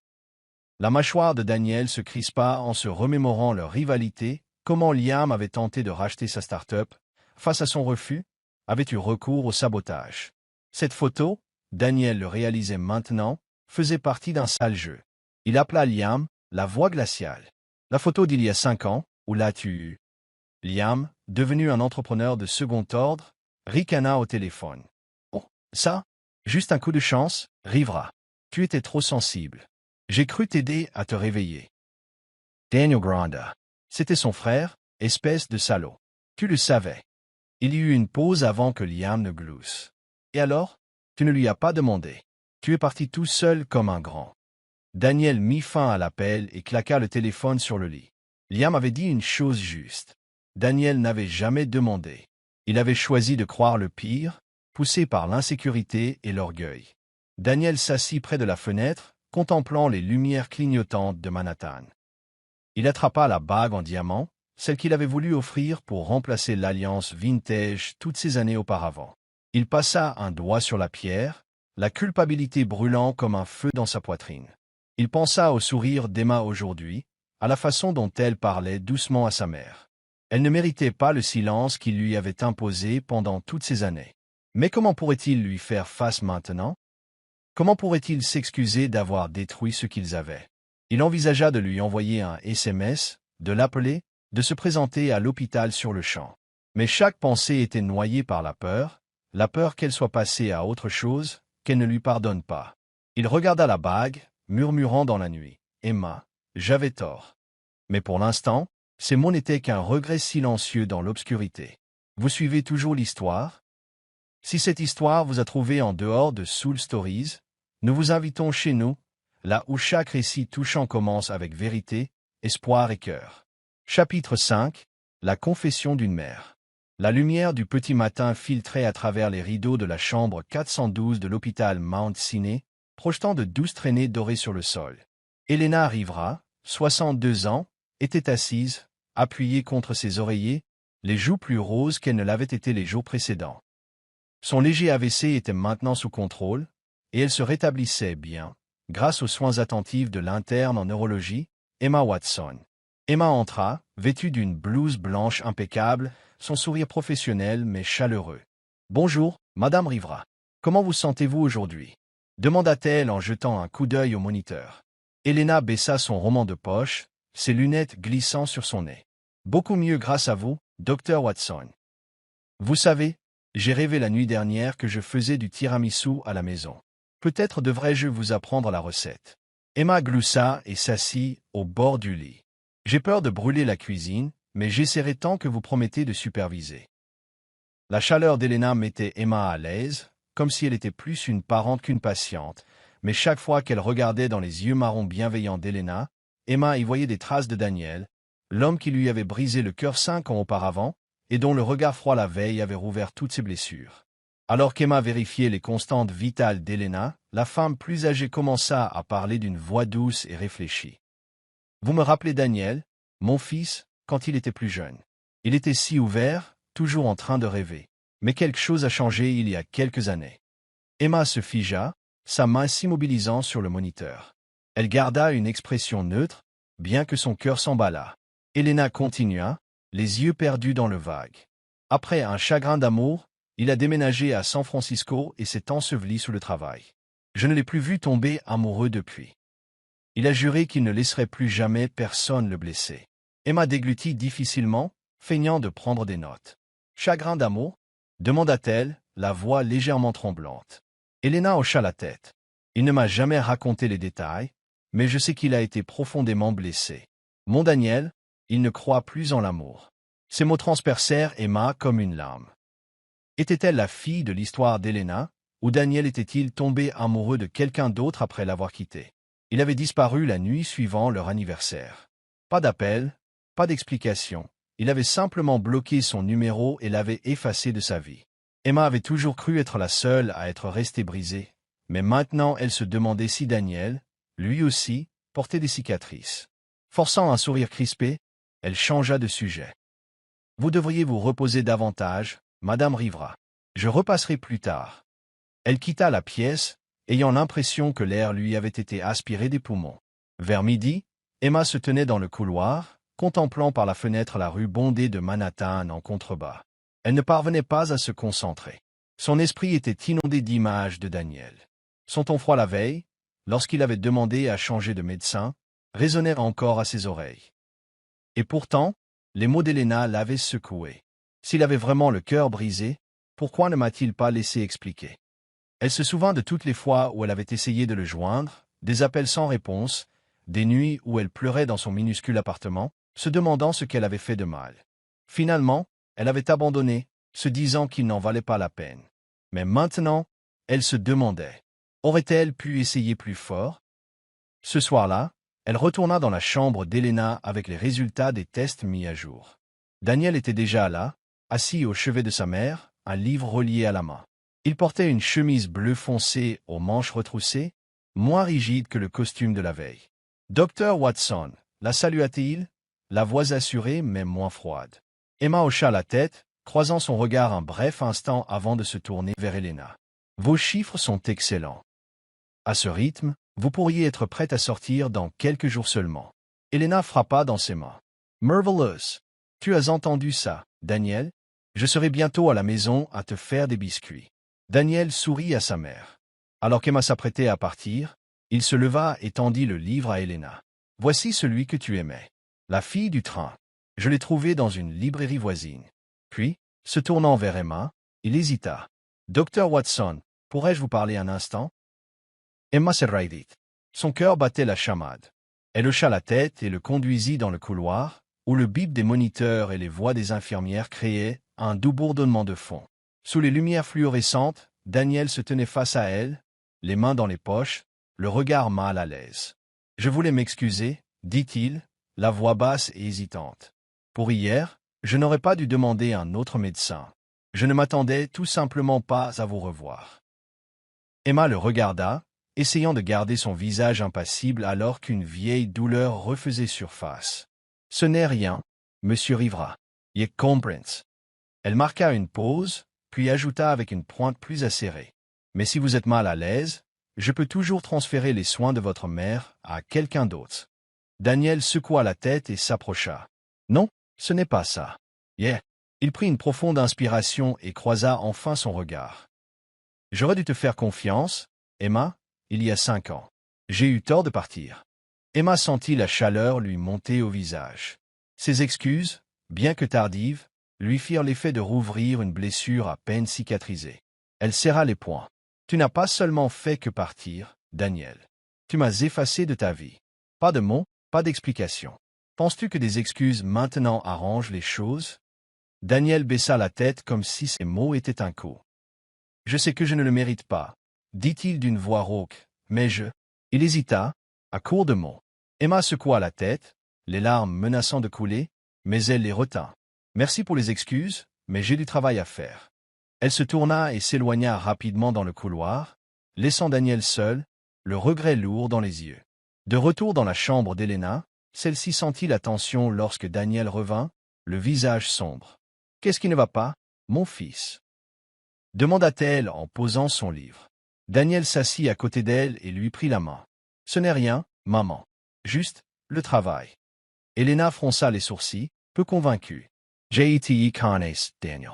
La mâchoire de Daniel se crispa en se remémorant leur rivalité, comment Liam avait tenté de racheter sa start-up, face à son refus, avait eu recours au sabotage. Cette photo, Daniel le réalisait maintenant, faisait partie d'un sale jeu. Il appela Liam, la voix glaciale. La photo d'il y a 5 ans, où l'as-tu eu? Liam, devenu un entrepreneur de second ordre, ricana au téléphone. « Oh, ça? Juste un coup de chance, Rivera. Tu étais trop sensible. J'ai cru t'aider à te réveiller. » Daniel Granda. C'était son frère, espèce de salaud. Tu le savais. Il y eut une pause avant que Liam ne glousse. « Et alors? Tu ne lui as pas demandé. Tu es parti tout seul comme un grand. » Daniel mit fin à l'appel et claqua le téléphone sur le lit. Liam avait dit une chose juste. Daniel n'avait jamais demandé. Il avait choisi de croire le pire, poussé par l'insécurité et l'orgueil. Daniel s'assit près de la fenêtre, contemplant les lumières clignotantes de Manhattan. Il attrapa la bague en diamant, celle qu'il avait voulu offrir pour remplacer l'alliance vintage toutes ces années auparavant. Il passa un doigt sur la pierre, la culpabilité brûlant comme un feu dans sa poitrine. Il pensa au sourire d'Emma aujourd'hui, à la façon dont elle parlait doucement à sa mère. Elle ne méritait pas le silence qu'il lui avait imposé pendant toutes ces années. Mais comment pourrait-il lui faire face maintenant? Comment pourrait-il s'excuser d'avoir détruit ce qu'ils avaient? Il envisagea de lui envoyer un SMS, de l'appeler, de se présenter à l'hôpital sur le champ. Mais chaque pensée était noyée par la peur qu'elle soit passée à autre chose, qu'elle ne lui pardonne pas. Il regarda la bague, murmurant dans la nuit. « Emma, j'avais tort. » Mais pour l'instant, ces mots n'étaient qu'un regret silencieux dans l'obscurité. Vous suivez toujours l'histoire? Si cette histoire vous a trouvé en dehors de Soul Stories, nous vous invitons chez nous, là où chaque récit touchant commence avec vérité, espoir et cœur. Chapitre 5. La confession d'une mère. La lumière du petit matin filtrait à travers les rideaux de la chambre 412 de l'hôpital Mount Sinai, projetant de douces traînées dorées sur le sol. Elena Rivera, 62 ans, était assise, appuyée contre ses oreillers, les joues plus roses qu'elle ne l'avait été les jours précédents. Son léger AVC était maintenant sous contrôle, et elle se rétablissait bien, grâce aux soins attentifs de l'interne en neurologie, Emma Watson. Emma entra, vêtue d'une blouse blanche impeccable, son sourire professionnel mais chaleureux. « Bonjour, Madame Rivera. Comment vous sentez-vous aujourd'hui » demanda-t-elle en jetant un coup d'œil au moniteur. Elena baissa son roman de poche, ses lunettes glissant sur son nez. « Beaucoup mieux grâce à vous, Dr Watson. Vous savez, j'ai rêvé la nuit dernière que je faisais du tiramisu à la maison. Peut-être devrais-je vous apprendre la recette. » Emma gloussa et s'assit au bord du lit. « J'ai peur de brûler la cuisine, mais j'essaierai tant que vous promettez de superviser. » La chaleur d'Elena mettait Emma à l'aise, comme si elle était plus une parente qu'une patiente, mais chaque fois qu'elle regardait dans les yeux marrons bienveillants d'Elena, Emma y voyait des traces de Daniel, l'homme qui lui avait brisé le cœur 5 ans auparavant, et dont le regard froid la veille avait rouvert toutes ses blessures. Alors qu'Emma vérifiait les constantes vitales d'Elena, la femme plus âgée commença à parler d'une voix douce et réfléchie. « Vous me rappelez Daniel, mon fils, quand il était plus jeune. Il était si ouvert, toujours en train de rêver. Mais quelque chose a changé il y a quelques années. » Emma se figea, sa main s'immobilisant sur le moniteur. Elle garda une expression neutre, bien que son cœur s'emballât. Elena continua, les yeux perdus dans le vague. « Après un chagrin d'amour, il a déménagé à San Francisco et s'est enseveli sous le travail. Je ne l'ai plus vu tomber amoureux depuis. Il a juré qu'il ne laisserait plus jamais personne le blesser. » Emma déglutit difficilement, feignant de prendre des notes. « Chagrin d'amour » demanda-t-elle, la voix légèrement tremblante. Elena hocha la tête. « Il ne m'a jamais raconté les détails, mais je sais qu'il a été profondément blessé. Mon Daniel, il ne croit plus en l'amour. » Ces mots transpercèrent Emma comme une lame. Était-elle la fille de l'histoire d'Elena, ou Daniel était-il tombé amoureux de quelqu'un d'autre après l'avoir quitté? Il avait disparu la nuit suivant leur anniversaire. Pas d'appel, pas d'explication. Il avait simplement bloqué son numéro et l'avait effacé de sa vie. Emma avait toujours cru être la seule à être restée brisée, mais maintenant elle se demandait si Daniel, lui aussi, portait des cicatrices. Forçant un sourire crispé, elle changea de sujet. « Vous devriez vous reposer davantage, Madame Rivera. Je repasserai plus tard. » Elle quitta la pièce, ayant l'impression que l'air lui avait été aspiré des poumons. Vers midi, Emma se tenait dans le couloir, contemplant par la fenêtre la rue bondée de Manhattan en contrebas. Elle ne parvenait pas à se concentrer. Son esprit était inondé d'images de Daniel. Son ton froid la veille, lorsqu'il avait demandé à changer de médecin, résonnait encore à ses oreilles. Et pourtant, les mots d'Elena l'avaient secoué. S'il avait vraiment le cœur brisé, pourquoi ne m'a-t-il pas laissé expliquer? Elle se souvint de toutes les fois où elle avait essayé de le joindre, des appels sans réponse, des nuits où elle pleurait dans son minuscule appartement, se demandant ce qu'elle avait fait de mal. Finalement, elle avait abandonné, se disant qu'il n'en valait pas la peine. Mais maintenant, elle se demandait, aurait-elle pu essayer plus fort? Ce soir-là, elle retourna dans la chambre d'Elena avec les résultats des tests mis à jour. Daniel était déjà là, assis au chevet de sa mère, un livre relié à la main. Il portait une chemise bleu foncé aux manches retroussées, moins rigide que le costume de la veille. « Docteur Watson » la salua-t-il, la voix assurée mais moins froide. Emma hocha la tête, croisant son regard un bref instant avant de se tourner vers Elena. « Vos chiffres sont excellents. À ce rythme, vous pourriez être prête à sortir dans quelques jours seulement. » Elena frappa dans ses mains. « Marvelous! Tu as entendu ça, Daniel? Je serai bientôt à la maison à te faire des biscuits. » Daniel sourit à sa mère. Alors qu'Emma s'apprêtait à partir, il se leva et tendit le livre à Elena. « Voici celui que tu aimais. La fille du train. Je l'ai trouvé dans une librairie voisine. » Puis, se tournant vers Emma, il hésita. « Docteur Watson, pourrais-je vous parler un instant? » Emma se raidit. Son cœur battait la chamade. Elle hocha la tête et le conduisit dans le couloir, où le bip des moniteurs et les voix des infirmières créaient un doux bourdonnement de fond. Sous les lumières fluorescentes, Daniel se tenait face à elle, les mains dans les poches, le regard mal à l'aise. « Je voulais m'excuser, » dit-il, la voix basse et hésitante. « Pour hier, je n'aurais pas dû demander un autre médecin. Je ne m'attendais tout simplement pas à vous revoir. » Emma le regarda, essayant de garder son visage impassible alors qu'une vieille douleur refaisait surface. « Ce n'est rien, monsieur Rivera. Je comprends. » Elle marqua une pause, puis ajouta avec une pointe plus acérée. « Mais si vous êtes mal à l'aise, je peux toujours transférer les soins de votre mère à quelqu'un d'autre. » Daniel secoua la tête et s'approcha. « Non, ce n'est pas ça. » Yeah. Il prit une profonde inspiration et croisa enfin son regard. « J'aurais dû te faire confiance, Emma, il y a 5 ans. J'ai eu tort de partir. » Emma sentit la chaleur lui monter au visage. Ses excuses, bien que tardives, lui firent l'effet de rouvrir une blessure à peine cicatrisée. Elle serra les poings. « Tu n'as pas seulement fait que partir, Daniel. Tu m'as effacé de ta vie. Pas de mots, pas d'explication. Penses-tu que des excuses maintenant arrangent les choses? » Daniel baissa la tête comme si ses mots étaient un coup. « Je sais que je ne le mérite pas, » dit-il d'une voix rauque, « mais je... » Il hésita, à court de mots. Emma secoua la tête, les larmes menaçant de couler, mais elle les retint. « Merci pour les excuses, mais j'ai du travail à faire. » Elle se tourna et s'éloigna rapidement dans le couloir, laissant Daniel seul, le regret lourd dans les yeux. De retour dans la chambre d'Elena, celle-ci sentit la tension lorsque Daniel revint, le visage sombre. « Qu'est-ce qui ne va pas, mon fils ?» demanda-t-elle en posant son livre. Daniel s'assit à côté d'elle et lui prit la main. « Ce n'est rien, maman. Juste, le travail. » Elena fronça les sourcils, peu convaincue. « J.T. Carnes, Daniel.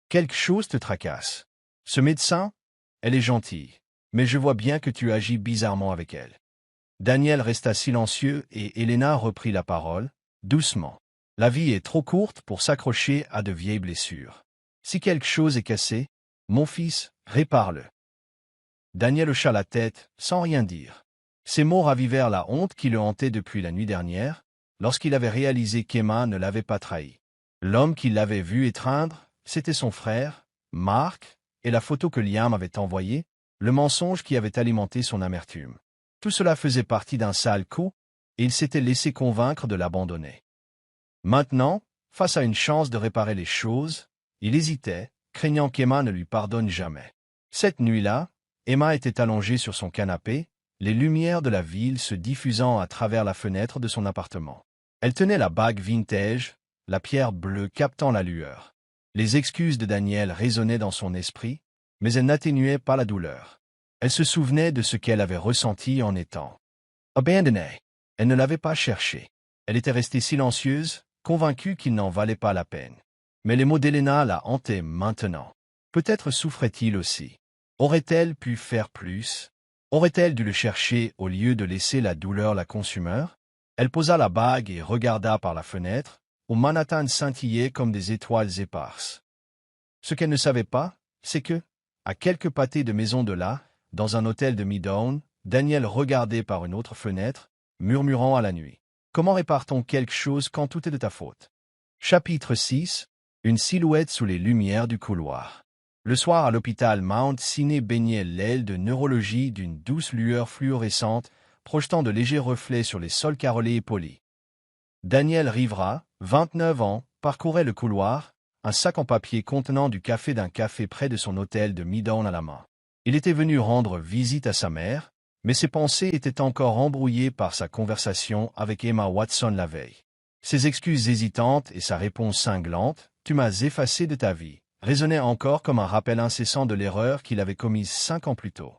Quelque chose te tracasse. Ce médecin, elle est gentille, mais je vois bien que tu agis bizarrement avec elle. » Daniel resta silencieux et Elena reprit la parole, doucement. « La vie est trop courte pour s'accrocher à de vieilles blessures. Si quelque chose est cassé, mon fils, répare-le. » Daniel hocha la tête, sans rien dire. Ces mots ravivèrent la honte qui le hantait depuis la nuit dernière, lorsqu'il avait réalisé qu'Emma ne l'avait pas trahi. L'homme qui l'avait vu étreindre, c'était son frère, Mark, et la photo que Liam avait envoyée, le mensonge qui avait alimenté son amertume. Tout cela faisait partie d'un sale coup, et il s'était laissé convaincre de l'abandonner. Maintenant, face à une chance de réparer les choses, il hésitait, craignant qu'Emma ne lui pardonne jamais. Cette nuit-là, Emma était allongée sur son canapé, les lumières de la ville se diffusant à travers la fenêtre de son appartement. Elle tenait la bague vintage, la pierre bleue captant la lueur. Les excuses de Daniel résonnaient dans son esprit, mais elles n'atténuaient pas la douleur. Elle se souvenait de ce qu'elle avait ressenti en étant abandonnée. Elle ne l'avait pas cherché. Elle était restée silencieuse, convaincue qu'il n'en valait pas la peine. Mais les mots d'Elena la hantaient maintenant. Peut-être souffrait-il aussi. Aurait-elle pu faire plus? Aurait-elle dû le chercher au lieu de laisser la douleur la consumer? Elle posa la bague et regarda par la fenêtre, où Manhattan scintillait comme des étoiles éparses. Ce qu'elle ne savait pas, c'est que, à quelques pâtés de maison de là, dans un hôtel de Midtown, Daniel regardait par une autre fenêtre, murmurant à la nuit. « Comment répare-t-on quelque chose quand tout est de ta faute ?» Chapitre 6. une silhouette sous les lumières du couloir. Le soir à l'hôpital Mount Sinai baignait l'aile de neurologie d'une douce lueur fluorescente, projetant de légers reflets sur les sols carrelés et polis. Daniel Rivera, 29 ans, parcourait le couloir, un sac en papier contenant du café d'un café près de son hôtel de Midtown à la main. Il était venu rendre visite à sa mère, mais ses pensées étaient encore embrouillées par sa conversation avec Emma Watson la veille. Ses excuses hésitantes et sa réponse cinglante, « Tu m'as effacé de ta vie », résonnaient encore comme un rappel incessant de l'erreur qu'il avait commise 5 ans plus tôt.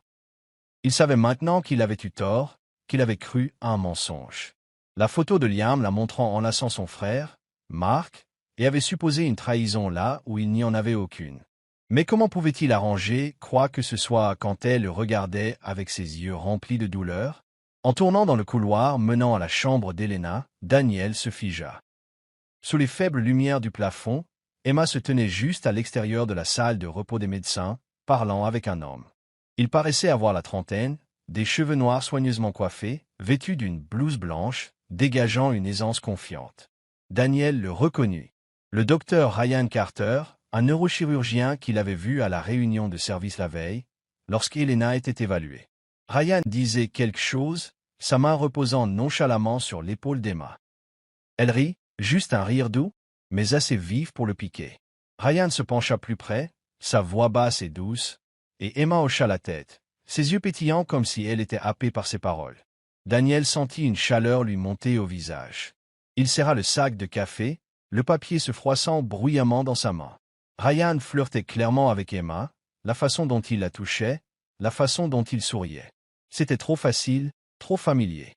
Il savait maintenant qu'il avait eu tort, qu'il avait cru à un mensonge. La photo de Liam la montrant enlaçant son frère, Mark, et avait supposé une trahison là où il n'y en avait aucune. Mais comment pouvait-il arranger quoi que ce soit quand elle le regardait avec ses yeux remplis de douleur? En tournant dans le couloir menant à la chambre d'Elena, Daniel se figea. Sous les faibles lumières du plafond, Emma se tenait juste à l'extérieur de la salle de repos des médecins, parlant avec un homme. Il paraissait avoir la trentaine, des cheveux noirs soigneusement coiffés, vêtu d'une blouse blanche, dégageant une aisance confiante. Daniel le reconnut. Le docteur Ryan Carter, un neurochirurgien qu'il avait vu à la réunion de service la veille, lorsqu'Elena était évaluée. Ryan disait quelque chose, sa main reposant nonchalamment sur l'épaule d'Emma. Elle rit, juste un rire doux, mais assez vif pour le piquer. Ryan se pencha plus près, sa voix basse et douce, et Emma hocha la tête, ses yeux pétillants comme si elle était happée par ses paroles. Daniel sentit une chaleur lui monter au visage. Il serra le sac de café, le papier se froissant bruyamment dans sa main. Ryan flirtait clairement avec Emma, la façon dont il la touchait, la façon dont il souriait. C'était trop facile, trop familier.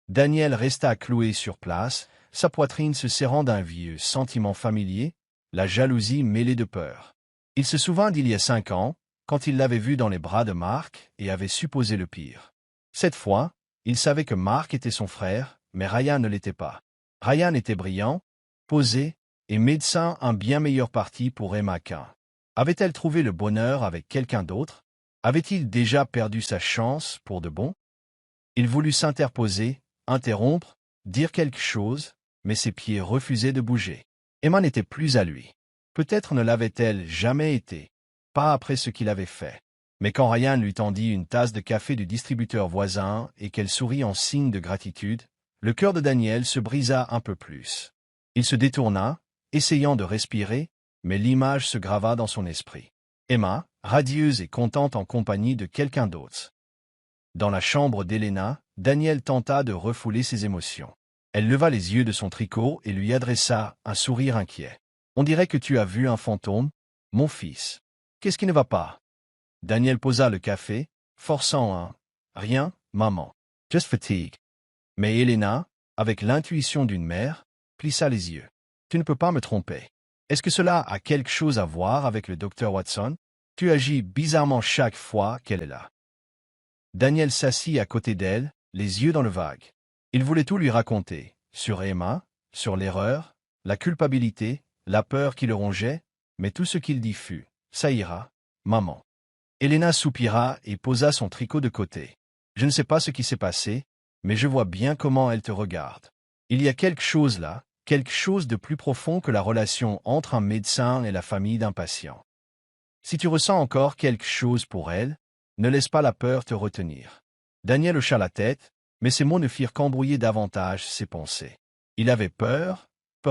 Daniel resta cloué sur place, sa poitrine se serrant d'un vieux sentiment familier, la jalousie mêlée de peur. Il se souvint d'il y a 5 ans, quand il l'avait vu dans les bras de Mark et avait supposé le pire. Cette fois, il savait que Mark était son frère, mais Ryan ne l'était pas. Ryan était brillant, posé, et médecin, un bien meilleur parti pour Emma qu'un. Avait-elle trouvé le bonheur avec quelqu'un d'autre? Avait-il déjà perdu sa chance pour de bon? Il voulut s'interposer, interrompre, dire quelque chose, mais ses pieds refusaient de bouger. Emma n'était plus à lui. Peut-être ne l'avait-elle jamais été, pas après ce qu'il avait fait. Mais quand Ryan lui tendit une tasse de café du distributeur voisin et qu'elle sourit en signe de gratitude, le cœur de Daniel se brisa un peu plus. Il se détourna, essayant de respirer, mais l'image se grava dans son esprit. Emma, radieuse et contente en compagnie de quelqu'un d'autre. Dans la chambre d'Elena, Daniel tenta de refouler ses émotions. Elle leva les yeux de son tricot et lui adressa un sourire inquiet. « On dirait que tu as vu un fantôme, mon fils. Qu'est-ce qui ne va pas ?» Daniel posa le café, forçant un « Rien, maman. Just fatigue. » Mais Elena, avec l'intuition d'une mère, plissa les yeux. « Tu ne peux pas me tromper. Est-ce que cela a quelque chose à voir avec le docteur Watson? Tu agis bizarrement chaque fois qu'elle est là. » Daniel s'assit à côté d'elle, les yeux dans le vague. Il voulait tout lui raconter, sur Emma, sur l'erreur, la culpabilité, la peur qui le rongeait, mais tout ce qu'il dit fut « Ça ira, maman. » Elena soupira et posa son tricot de côté. « Je ne sais pas ce qui s'est passé, mais je vois bien comment elle te regarde. Il y a quelque chose là, quelque chose de plus profond que la relation entre un médecin et la famille d'un patient. Si tu ressens encore quelque chose pour elle, ne laisse pas la peur te retenir. » Daniel hocha la tête, mais ces mots ne firent qu'embrouiller davantage ses pensées. Il avait peur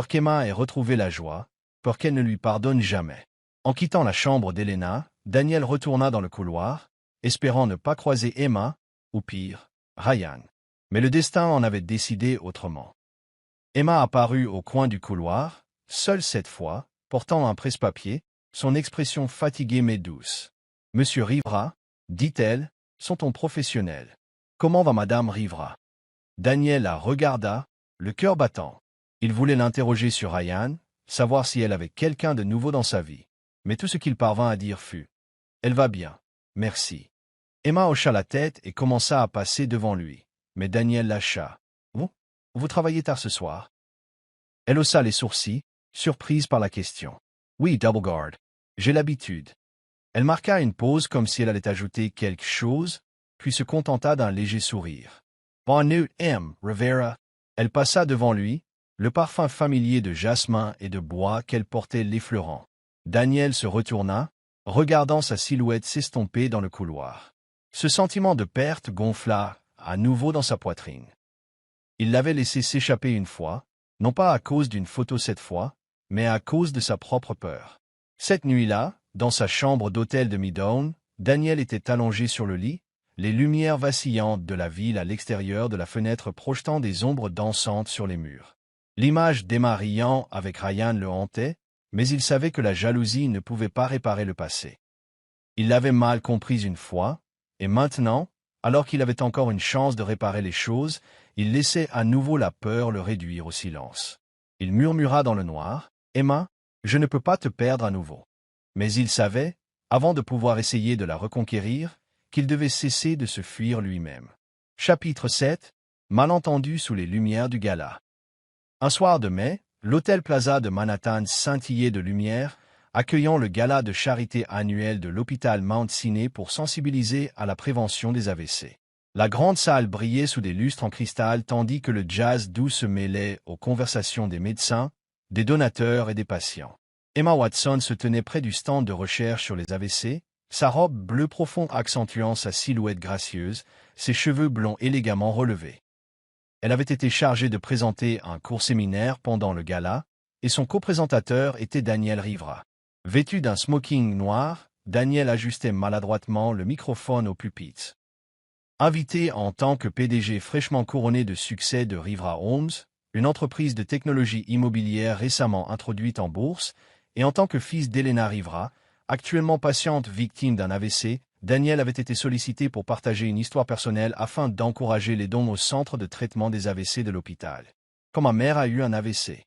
qu'Emma ait retrouvé la joie, peur qu'elle ne lui pardonne jamais. En quittant la chambre d'Elena, Daniel retourna dans le couloir, espérant ne pas croiser Emma, ou pire, Ryan. Mais le destin en avait décidé autrement. Emma apparut au coin du couloir, seule cette fois, portant un presse-papier, son expression fatiguée mais douce. « Monsieur Rivera, dit-elle, sont ton professionnel. Comment va Madame Rivera ?» Daniel la regarda, le cœur battant. Il voulait l'interroger sur Ryan, savoir si elle avait quelqu'un de nouveau dans sa vie. Mais tout ce qu'il parvint à dire fut « Elle va bien, merci. » Emma hocha la tête et commença à passer devant lui. Mais Daniel lâcha. « Vous travaillez tard ce soir ?» Elle haussa les sourcils, surprise par la question. « Oui, double guard. J'ai l'habitude. » Elle marqua une pause comme si elle allait ajouter quelque chose, puis se contenta d'un léger sourire. « Bonne nuit, M. Rivera. » Elle passa devant lui, le parfum familier de jasmin et de bois qu'elle portait l'effleurant. Daniel se retourna, regardant sa silhouette s'estomper dans le couloir. Ce sentiment de perte gonfla à nouveau dans sa poitrine. Il l'avait laissé s'échapper une fois, non pas à cause d'une photo cette fois, mais à cause de sa propre peur. Cette nuit-là, dans sa chambre d'hôtel de Midtown, Daniel était allongé sur le lit, les lumières vacillantes de la ville à l'extérieur de la fenêtre projetant des ombres dansantes sur les murs. L'image d'Emma riant avec Ryan le hantait, mais il savait que la jalousie ne pouvait pas réparer le passé. Il l'avait mal comprise une fois, et maintenant, alors qu'il avait encore une chance de réparer les choses, il laissait à nouveau la peur le réduire au silence. Il murmura dans le noir, « Emma, je ne peux pas te perdre à nouveau. » Mais il savait, avant de pouvoir essayer de la reconquérir, qu'il devait cesser de se fuir lui-même. Chapitre 7. Malentendu sous les lumières du gala. Un soir de mai, l'hôtel Plaza de Manhattan scintillait de lumière, accueillant le gala de charité annuel de l'hôpital Mount Sinai pour sensibiliser à la prévention des AVC. La grande salle brillait sous des lustres en cristal tandis que le jazz doux se mêlait aux conversations des médecins, des donateurs et des patients. Emma Watson se tenait près du stand de recherche sur les AVC, sa robe bleu profond accentuant sa silhouette gracieuse, ses cheveux blonds élégamment relevés. Elle avait été chargée de présenter un court séminaire pendant le gala, et son coprésentateur était Daniel Rivera. Vêtu d'un smoking noir, Daniel ajustait maladroitement le microphone au pupitre. Invité en tant que PDG fraîchement couronné de succès de Rivera Homes, une entreprise de technologie immobilière récemment introduite en bourse, et en tant que fils d'Elena Rivera, actuellement patiente victime d'un AVC, Daniel avait été sollicité pour partager une histoire personnelle afin d'encourager les dons au centre de traitement des AVC de l'hôpital. Quand ma mère a eu un AVC.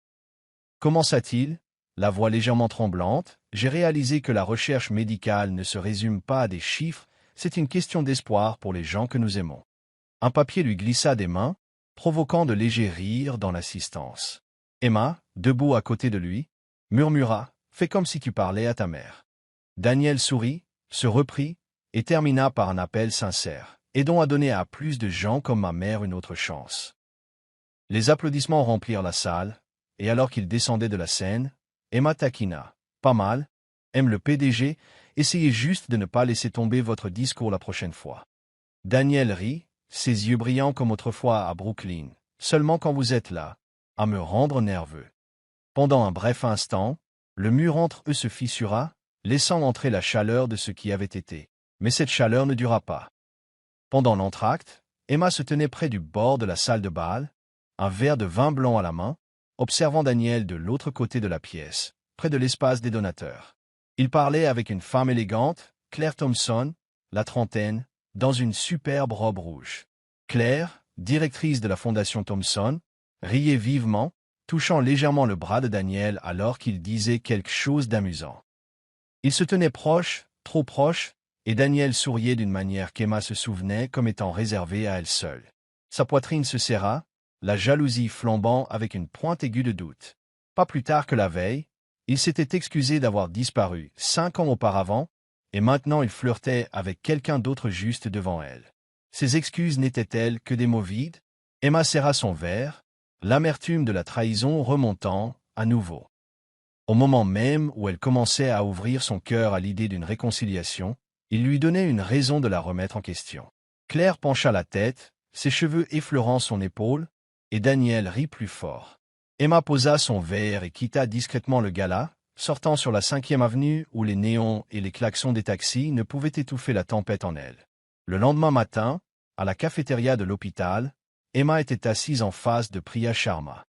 Commença-t-il, la voix légèrement tremblante, j'ai réalisé que la recherche médicale ne se résume pas à des chiffres, c'est une question d'espoir pour les gens que nous aimons. Un papier lui glissa des mains, provoquant de légers rires dans l'assistance. Emma, debout à côté de lui, murmura, « Fais comme si tu parlais à ta mère. » Daniel sourit, se reprit, et termina par un appel sincère. « Aidons à donner à plus de gens comme ma mère une autre chance. » Les applaudissements remplirent la salle, et alors qu'il descendait de la scène, Emma taquina. « Pas mal, aime le PDG, essayez juste de ne pas laisser tomber votre discours la prochaine fois. » Daniel rit, ses yeux brillants comme autrefois à Brooklyn, « Seulement quand vous êtes là, à me rendre nerveux. » Pendant un bref instant, le mur entre eux se fissura, laissant entrer la chaleur de ce qui avait été. Mais cette chaleur ne dura pas. Pendant l'entracte, Emma se tenait près du bord de la salle de bal, un verre de vin blanc à la main, observant Daniel de l'autre côté de la pièce, près de l'espace des donateurs. Il parlait avec une femme élégante, Claire Thompson, la trentaine, dans une superbe robe rouge. Claire, directrice de la fondation Thompson, riait vivement, touchant légèrement le bras de Daniel alors qu'il disait quelque chose d'amusant. Il se tenait proche, trop proche, et Daniel souriait d'une manière qu'Emma se souvenait comme étant réservée à elle seule. Sa poitrine se serra, la jalousie flambant avec une pointe aiguë de doute. Pas plus tard que la veille, il s'était excusé d'avoir disparu 5 ans auparavant, et maintenant il flirtait avec quelqu'un d'autre juste devant elle. Ses excuses n'étaient-elles que des mots vides? Emma serra son verre, l'amertume de la trahison remontant à nouveau. Au moment même où elle commençait à ouvrir son cœur à l'idée d'une réconciliation, il lui donnait une raison de la remettre en question. Claire pencha la tête, ses cheveux effleurant son épaule, et Daniel rit plus fort. Emma posa son verre et quitta discrètement le gala, sortant sur la 5e avenue où les néons et les klaxons des taxis ne pouvaient étouffer la tempête en elle. Le lendemain matin, à la cafétéria de l'hôpital, Emma était assise en face de Priya Sharma.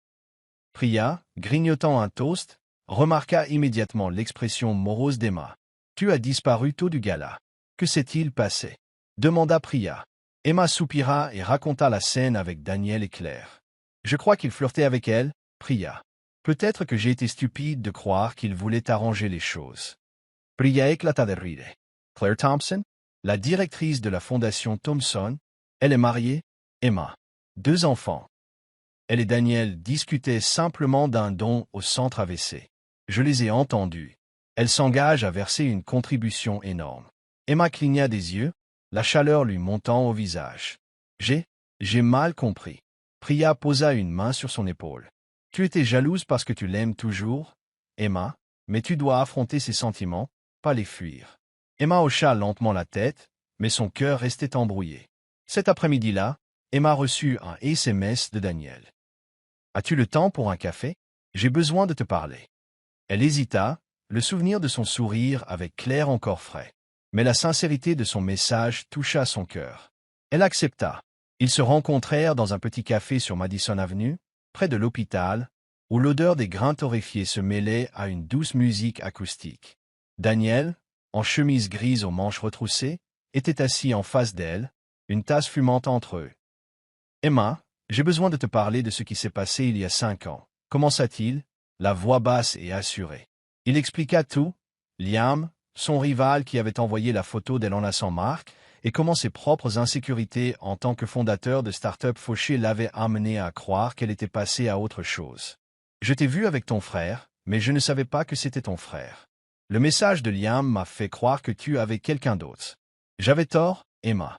Priya, grignotant un toast, remarqua immédiatement l'expression morose d'Emma. « Tu as disparu tôt du gala. Que s'est-il passé ?» demanda Priya. Emma soupira et raconta la scène avec Daniel et Claire. « Je crois qu'il flirtait avec elle, Priya. Peut-être que j'ai été stupide de croire qu'il voulait arranger les choses. » Priya éclata de rire. Claire Thompson, la directrice de la fondation Thompson, elle est mariée, Emma. 2 enfants. Elle et Daniel discutaient simplement d'un don au centre AVC. Je les ai entendus. Elle s'engage à verser une contribution énorme. Emma cligna des yeux, la chaleur lui montant au visage. J'ai mal compris. Priya posa une main sur son épaule. Tu étais jalouse parce que tu l'aimes toujours, Emma, mais tu dois affronter ses sentiments, pas les fuir. Emma hocha lentement la tête, mais son cœur restait embrouillé. Cet après-midi-là, Emma reçut un SMS de Daniel. As-tu le temps pour un café? J'ai besoin de te parler. Elle hésita, le souvenir de son sourire avec Claire encore frais. Mais la sincérité de son message toucha son cœur. Elle accepta. Ils se rencontrèrent dans un petit café sur Madison Avenue, près de l'hôpital, où l'odeur des grains torréfiés se mêlait à une douce musique acoustique. Daniel, en chemise grise aux manches retroussées, était assis en face d'elle, une tasse fumante entre eux. « Emma, j'ai besoin de te parler de ce qui s'est passé il y a 5 ans. Commença-t-il, la voix basse et assurée. Il expliqua tout, Liam, son rival qui avait envoyé la photo d'elle en sans marque, et comment ses propres insécurités en tant que fondateur de start-up fauché l'avaient amené à croire qu'elle était passée à autre chose. Je t'ai vu avec ton frère, mais je ne savais pas que c'était ton frère. Le message de Liam m'a fait croire que tu avais quelqu'un d'autre. J'avais tort, Emma.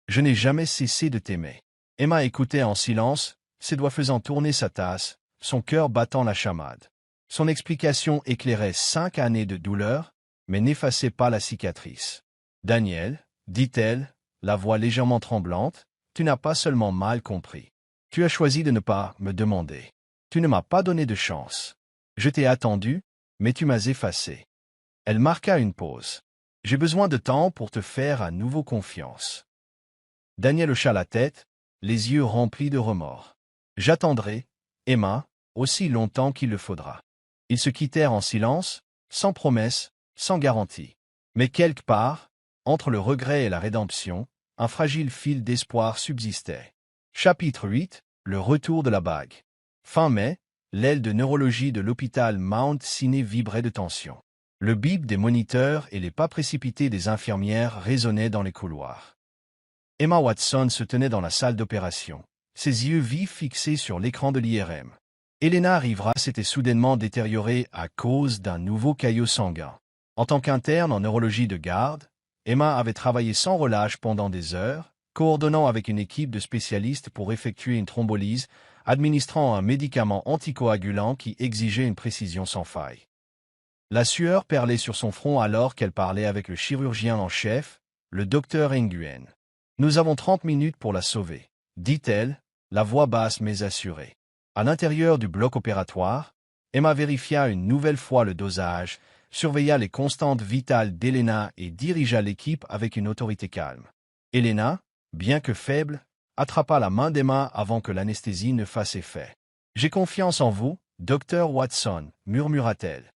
Je n'ai jamais cessé de t'aimer. Emma écoutait en silence, ses doigts faisant tourner sa tasse, son cœur battant la chamade. Son explication éclairait 5 années de douleur, mais n'effaçait pas la cicatrice. Daniel, dit-elle, la voix légèrement tremblante, tu n'as pas seulement mal compris. Tu as choisi de ne pas me demander. Tu ne m'as pas donné de chance. Je t'ai attendu, mais tu m'as effacé. Elle marqua une pause. J'ai besoin de temps pour te faire à nouveau confiance. Daniel hocha la tête, les yeux remplis de remords. J'attendrai, Emma, aussi longtemps qu'il le faudra. Ils se quittèrent en silence, sans promesse, sans garantie. Mais quelque part, entre le regret et la rédemption, un fragile fil d'espoir subsistait. Chapitre 8. Le retour de la bague. Fin mai, l'aile de neurologie de l'hôpital Mount Sinai vibrait de tension. Le bip des moniteurs et les pas précipités des infirmières résonnaient dans les couloirs. Emma Watson se tenait dans la salle d'opération, ses yeux vifs fixés sur l'écran de l'IRM. Elena Rivera s'était soudainement détériorée à cause d'un nouveau caillot sanguin. En tant qu'interne en neurologie de garde, Emma avait travaillé sans relâche pendant des heures, coordonnant avec une équipe de spécialistes pour effectuer une thrombolyse, administrant un médicament anticoagulant qui exigeait une précision sans faille. La sueur perlait sur son front alors qu'elle parlait avec le chirurgien en chef, le docteur Nguyen. « Nous avons 30 minutes pour la sauver, » dit-elle, la voix basse mais assurée. À l'intérieur du bloc opératoire, Emma vérifia une nouvelle fois le dosage, surveilla les constantes vitales d'Elena et dirigea l'équipe avec une autorité calme. Elena, bien que faible, attrapa la main d'Emma avant que l'anesthésie ne fasse effet. « J'ai confiance en vous, docteur Watson, » murmura-t-elle.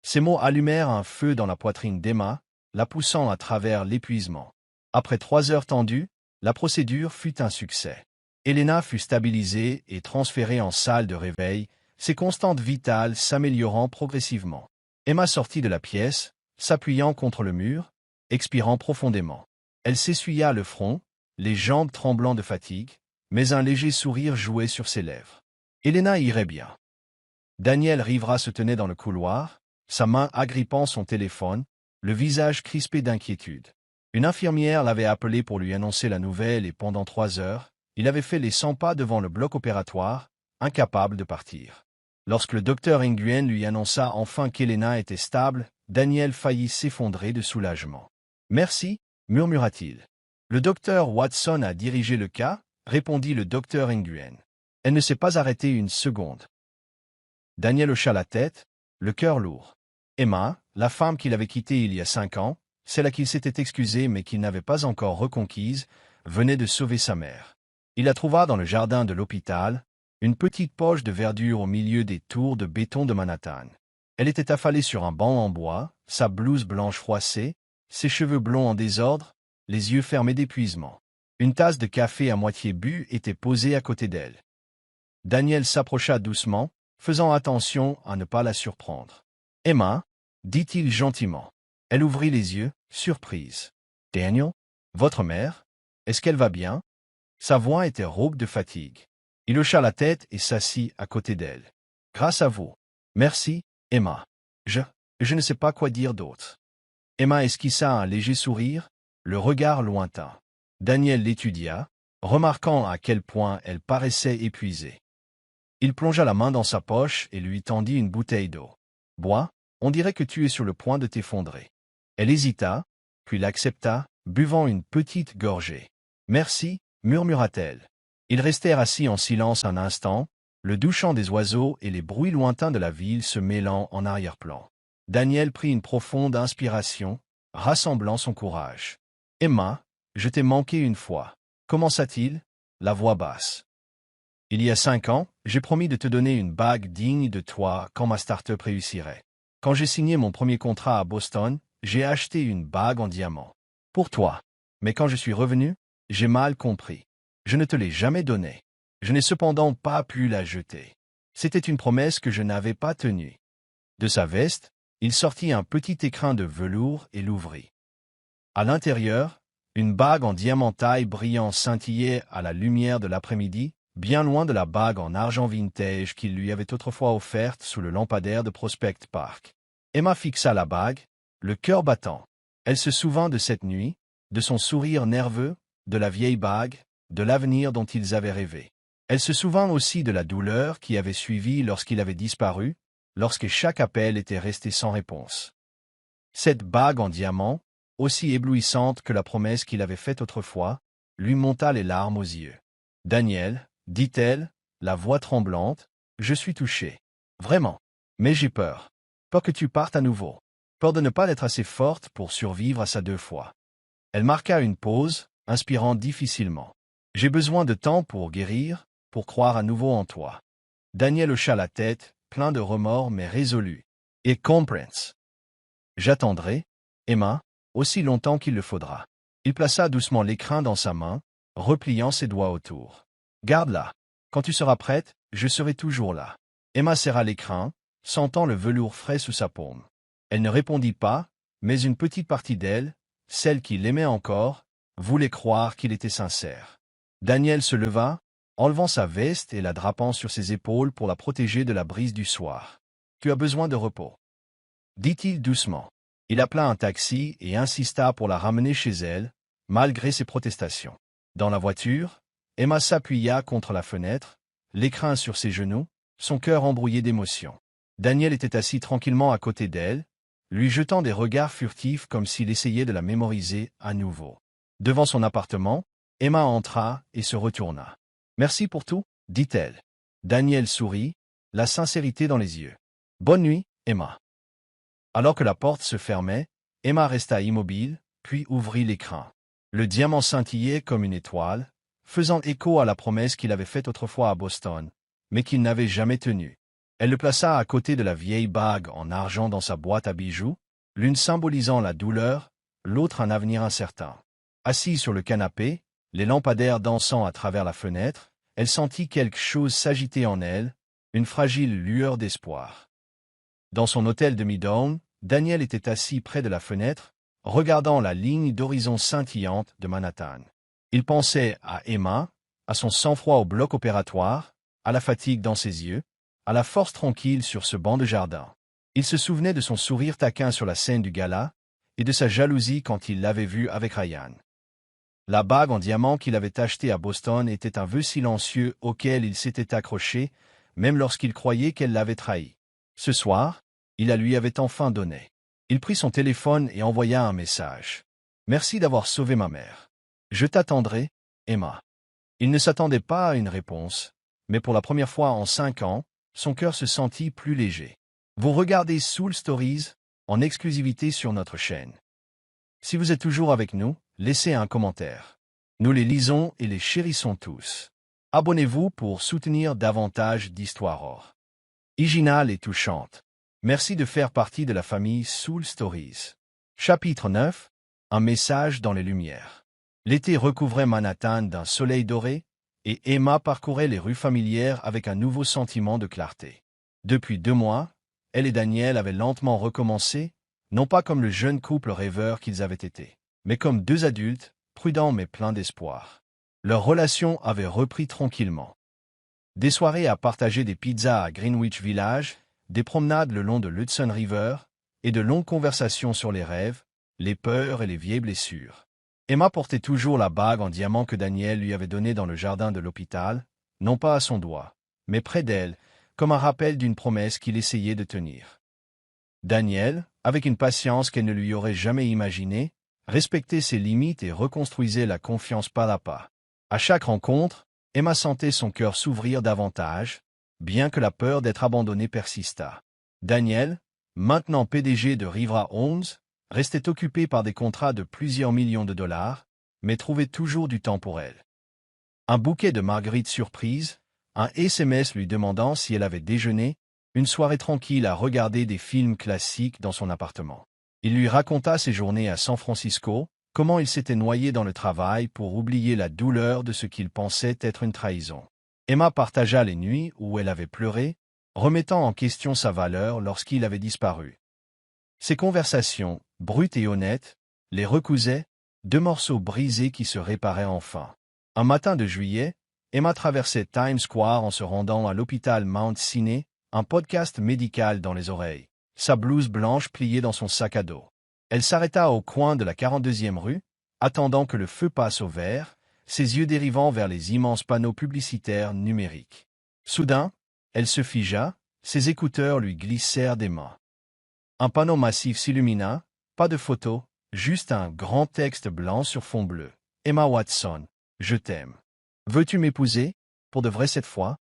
Ces mots allumèrent un feu dans la poitrine d'Emma, la poussant à travers l'épuisement. Après 3 heures tendues, la procédure fut un succès. Elena fut stabilisée et transférée en salle de réveil, ses constantes vitales s'améliorant progressivement. Emma sortit de la pièce, s'appuyant contre le mur, expirant profondément. Elle s'essuya le front, les jambes tremblant de fatigue, mais un léger sourire jouait sur ses lèvres. Elena irait bien. Daniel Rivera se tenait dans le couloir, sa main agrippant son téléphone, le visage crispé d'inquiétude. Une infirmière l'avait appelé pour lui annoncer la nouvelle et pendant 3 heures, il avait fait les 100 pas devant le bloc opératoire, incapable de partir. Lorsque le docteur Nguyen lui annonça enfin qu'Elena était stable, Daniel faillit s'effondrer de soulagement. « Merci, » murmura-t-il. « Le docteur Watson a dirigé le cas, » répondit le docteur Nguyen. Elle ne s'est pas arrêtée une seconde. Daniel hocha la tête, le cœur lourd. Emma, la femme qu'il avait quittée il y a 5 ans, celle à qui il s'était excusé mais qu'il n'avait pas encore reconquise, venait de sauver sa mère. Il la trouva dans le jardin de l'hôpital, une petite poche de verdure au milieu des tours de béton de Manhattan. Elle était affalée sur un banc en bois, sa blouse blanche froissée, ses cheveux blonds en désordre, les yeux fermés d'épuisement. Une tasse de café à moitié bu était posée à côté d'elle. Daniel s'approcha doucement, faisant attention à ne pas la surprendre. « Emma » dit-il gentiment. Elle ouvrit les yeux, surprise. « Daniel, votre mère? Est-ce qu'elle va bien ?» Sa voix était rauque de fatigue. Il hocha la tête et s'assit à côté d'elle. « Grâce à vous. Merci, Emma. Je ne sais pas quoi dire d'autre. » Emma esquissa un léger sourire, le regard lointain. Daniel l'étudia, remarquant à quel point elle paraissait épuisée. Il plongea la main dans sa poche et lui tendit une bouteille d'eau. « Bois, on dirait que tu es sur le point de t'effondrer. » Elle hésita, puis l'accepta, buvant une petite gorgée. « Merci, » murmura-t-elle. Ils restèrent assis en silence un instant, le doux chant des oiseaux et les bruits lointains de la ville se mêlant en arrière-plan. Daniel prit une profonde inspiration, rassemblant son courage. « Emma, je t'ai manqué une fois. » Commença-t-il, la voix basse. « Il y a 5 ans, j'ai promis de te donner une bague digne de toi quand ma start-up réussirait. Quand j'ai signé mon premier contrat à Boston, j'ai acheté une bague en diamant. Pour toi. Mais quand je suis revenu, j'ai mal compris. Je ne te l'ai jamais donnée. Je n'ai cependant pas pu la jeter. C'était une promesse que je n'avais pas tenue. » De sa veste, il sortit un petit écrin de velours et l'ouvrit. À l'intérieur, une bague en diamant taille brillant scintillait à la lumière de l'après-midi, bien loin de la bague en argent vintage qu'il lui avait autrefois offerte sous le lampadaire de Prospect Park. Emma fixa la bague, le cœur battant. Elle se souvint de cette nuit, de son sourire nerveux, de la vieille bague, de l'avenir dont ils avaient rêvé. Elle se souvint aussi de la douleur qui avait suivi lorsqu'il avait disparu, lorsque chaque appel était resté sans réponse. Cette bague en diamant, aussi éblouissante que la promesse qu'il avait faite autrefois, lui monta les larmes aux yeux. « Daniel, » dit-elle, la voix tremblante, « je suis touchée. Vraiment. Mais j'ai peur. Peur que tu partes à nouveau. Peur de ne pas être assez forte pour survivre à ça 2 fois. » Elle marqua une pause, inspirant difficilement. « J'ai besoin de temps pour guérir, pour croire à nouveau en toi. » Daniel hocha la tête, plein de remords mais résolu. « Et comprends. J'attendrai, Emma, aussi longtemps qu'il le faudra. » Il plaça doucement l'écrin dans sa main, repliant ses doigts autour. « Garde-la. Quand tu seras prête, je serai toujours là. » Emma serra l'écrin, sentant le velours frais sous sa paume. Elle ne répondit pas, mais une petite partie d'elle, celle qui l'aimait encore, voulait croire qu'il était sincère. Daniel se leva, enlevant sa veste et la drapant sur ses épaules pour la protéger de la brise du soir. « Tu as besoin de repos, » dit-il doucement. Il appela un taxi et insista pour la ramener chez elle, malgré ses protestations. Dans la voiture, Emma s'appuya contre la fenêtre, l'écrin sur ses genoux, son cœur embrouillé d'émotion. Daniel était assis tranquillement à côté d'elle, lui jetant des regards furtifs comme s'il essayait de la mémoriser à nouveau. Devant son appartement, Emma entra et se retourna. « Merci pour tout, » dit-elle. Daniel sourit, la sincérité dans les yeux. « Bonne nuit, Emma. » Alors que la porte se fermait, Emma resta immobile, puis ouvrit l'écrin. Le diamant scintillait comme une étoile, faisant écho à la promesse qu'il avait faite autrefois à Boston, mais qu'il n'avait jamais tenue. Elle le plaça à côté de la vieille bague en argent dans sa boîte à bijoux, l'une symbolisant la douleur, l'autre un avenir incertain. Assise sur le canapé, les lampadaires dansant à travers la fenêtre, elle sentit quelque chose s'agiter en elle, une fragile lueur d'espoir. Dans son hôtel de Midtown, Daniel était assis près de la fenêtre, regardant la ligne d'horizon scintillante de Manhattan. Il pensait à Emma, à son sang-froid au bloc opératoire, à la fatigue dans ses yeux, à la force tranquille sur ce banc de jardin. Il se souvenait de son sourire taquin sur la scène du gala, et de sa jalousie quand il l'avait vue avec Ryan. La bague en diamant qu'il avait achetée à Boston était un vœu silencieux auquel il s'était accroché, même lorsqu'il croyait qu'elle l'avait trahi. Ce soir, il la lui avait enfin donné. Il prit son téléphone et envoya un message. « Merci d'avoir sauvé ma mère. Je t'attendrai, Emma. » Il ne s'attendait pas à une réponse, mais pour la première fois en 5 ans, son cœur se sentit plus léger. Vous regardez Soul Stories, en exclusivité sur notre chaîne. Si vous êtes toujours avec nous, laissez un commentaire. Nous les lisons et les chérissons tous. Abonnez-vous pour soutenir davantage d'histoires originales et touchantes. Merci de faire partie de la famille Soul Stories. Chapitre 9. Un message dans les lumières. L'été recouvrait Manhattan d'un soleil doré, et Emma parcourait les rues familières avec un nouveau sentiment de clarté. Depuis 2 mois, elle et Daniel avaient lentement recommencé, non pas comme le jeune couple rêveur qu'ils avaient été, mais comme 2 adultes, prudents mais pleins d'espoir. Leur relation avait repris tranquillement. Des soirées à partager des pizzas à Greenwich Village, des promenades le long de l'Hudson River, et de longues conversations sur les rêves, les peurs et les vieilles blessures. Emma portait toujours la bague en diamant que Daniel lui avait donnée dans le jardin de l'hôpital, non pas à son doigt, mais près d'elle, comme un rappel d'une promesse qu'il essayait de tenir. Daniel, avec une patience qu'elle ne lui aurait jamais imaginée, respectait ses limites et reconstruisait la confiance pas à pas. À chaque rencontre, Emma sentait son cœur s'ouvrir davantage, bien que la peur d'être abandonnée persistât. Daniel, maintenant PDG de Rivera Homes, restait occupé par des contrats de plusieurs millions de dollars, mais trouvait toujours du temps pour elle. Un bouquet de marguerites surprises, un SMS lui demandant si elle avait déjeuné, une soirée tranquille à regarder des films classiques dans son appartement. Il lui raconta ses journées à San Francisco, comment il s'était noyé dans le travail pour oublier la douleur de ce qu'il pensait être une trahison. Emma partagea les nuits où elle avait pleuré, remettant en question sa valeur lorsqu'il avait disparu. Ces conversations, brutes et honnêtes, les recousaient, deux morceaux brisés qui se réparaient enfin. Un matin de juillet, Emma traversait Times Square en se rendant à l'hôpital Mount Sinai, un podcast médical dans les oreilles, sa blouse blanche pliée dans son sac à dos. Elle s'arrêta au coin de la 42e rue, attendant que le feu passe au vert, ses yeux dérivant vers les immenses panneaux publicitaires numériques. Soudain, elle se figea, ses écouteurs lui glissèrent des mains. Un panneau massif s'illumina, pas de photo, juste un grand texte blanc sur fond bleu. Emma Watson, je t'aime. Veux-tu m'épouser, pour de vrai cette fois?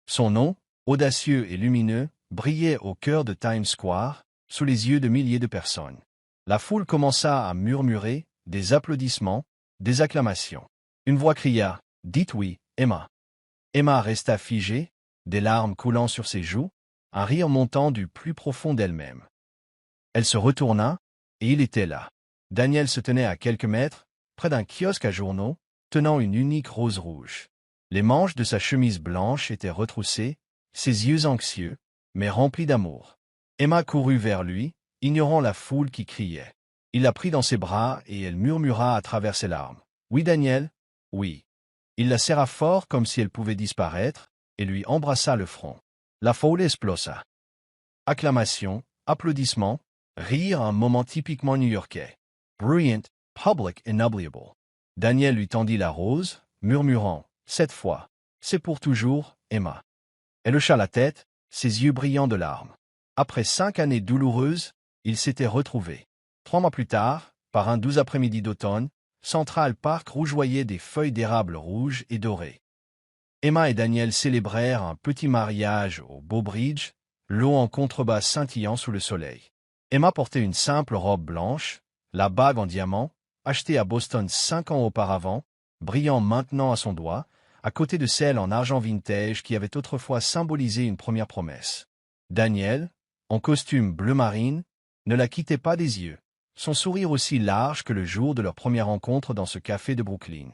Son nom, audacieux et lumineux, brillait au cœur de Times Square, sous les yeux de milliers de personnes. La foule commença à murmurer, des applaudissements, des acclamations. Une voix cria, « Dites oui, Emma ». Emma resta figée, des larmes coulant sur ses joues, un rire montant du plus profond d'elle-même. Elle se retourna, et il était là. Daniel se tenait à quelques mètres, près d'un kiosque à journaux, tenant une unique rose rouge. Les manches de sa chemise blanche étaient retroussées, ses yeux anxieux, mais remplis d'amour. Emma courut vers lui, ignorant la foule qui criait. Il la prit dans ses bras et elle murmura à travers ses larmes. « Oui, Daniel, oui. » Il la serra fort comme si elle pouvait disparaître, et lui embrassa le front. La foule explosa. Acclamations, applaudissements, rire, un moment typiquement new-yorkais. Brilliant, public, inoubliable. Daniel lui tendit la rose, murmurant, « Cette fois, c'est pour toujours, Emma. » Elle hocha la tête, ses yeux brillants de larmes. Après 5 années douloureuses, ils s'étaient retrouvés. 3 mois plus tard, par un doux après-midi d'automne, Central Park rougeoyait des feuilles d'érable rouges et dorées. Emma et Daniel célébrèrent un petit mariage au Beau Bridge, l'eau en contrebas scintillant sous le soleil. Emma portait une simple robe blanche, la bague en diamant, achetée à Boston 5 ans auparavant, brillant maintenant à son doigt, à côté de celle en argent vintage qui avait autrefois symbolisé une première promesse. Daniel, en costume bleu marine, ne la quittait pas des yeux, son sourire aussi large que le jour de leur première rencontre dans ce café de Brooklyn.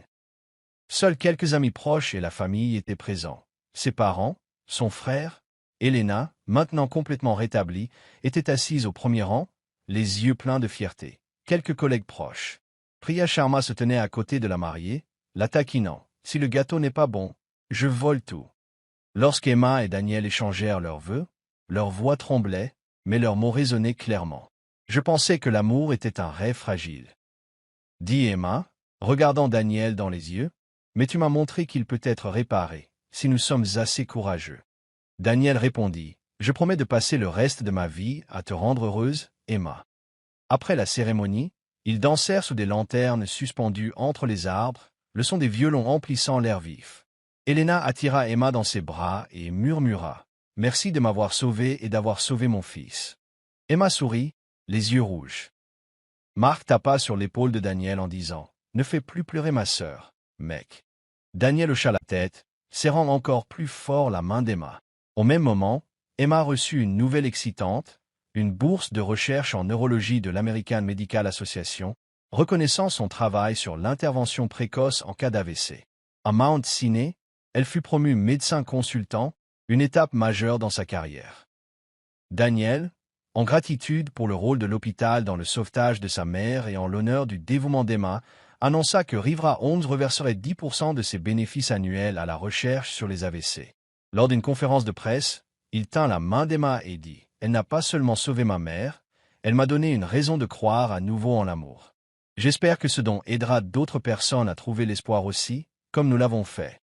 Seuls quelques amis proches et la famille étaient présents. Ses parents, son frère, Elena, maintenant complètement rétablie, était assise au premier rang, les yeux pleins de fierté. Quelques collègues proches. Priya Sharma se tenait à côté de la mariée, la taquinant. « Si le gâteau n'est pas bon, je vole tout. » Lorsqu'Emma et Daniel échangèrent leurs vœux, leurs voix tremblaient, mais leurs mots résonnaient clairement. « Je pensais que l'amour était un rêve fragile. » dit Emma, regardant Daniel dans les yeux, « mais tu m'as montré qu'il peut être réparé, si nous sommes assez courageux. » Daniel répondit, « Je promets de passer le reste de ma vie à te rendre heureuse, Emma. » Après la cérémonie, ils dansèrent sous des lanternes suspendues entre les arbres, le son des violons emplissant l'air vif. Elena attira Emma dans ses bras et murmura, « Merci de m'avoir sauvé et d'avoir sauvé mon fils. » Emma sourit, les yeux rouges. Marc tapa sur l'épaule de Daniel en disant, « Ne fais plus pleurer ma sœur, mec. » Daniel hocha la tête, serrant encore plus fort la main d'Emma. Au même moment, Emma reçut une nouvelle excitante, une bourse de recherche en neurologie de l'American Medical Association, reconnaissant son travail sur l'intervention précoce en cas d'AVC. À Mount Sinai, elle fut promue médecin consultant, une étape majeure dans sa carrière. Daniel, en gratitude pour le rôle de l'hôpital dans le sauvetage de sa mère et en l'honneur du dévouement d'Emma, annonça que Rivera Homes reverserait 10% de ses bénéfices annuels à la recherche sur les AVC. Lors d'une conférence de presse, il tint la main d'Emma et dit, « Elle n'a pas seulement sauvé ma mère, elle m'a donné une raison de croire à nouveau en l'amour. J'espère que ce don aidera d'autres personnes à trouver l'espoir aussi, comme nous l'avons fait. »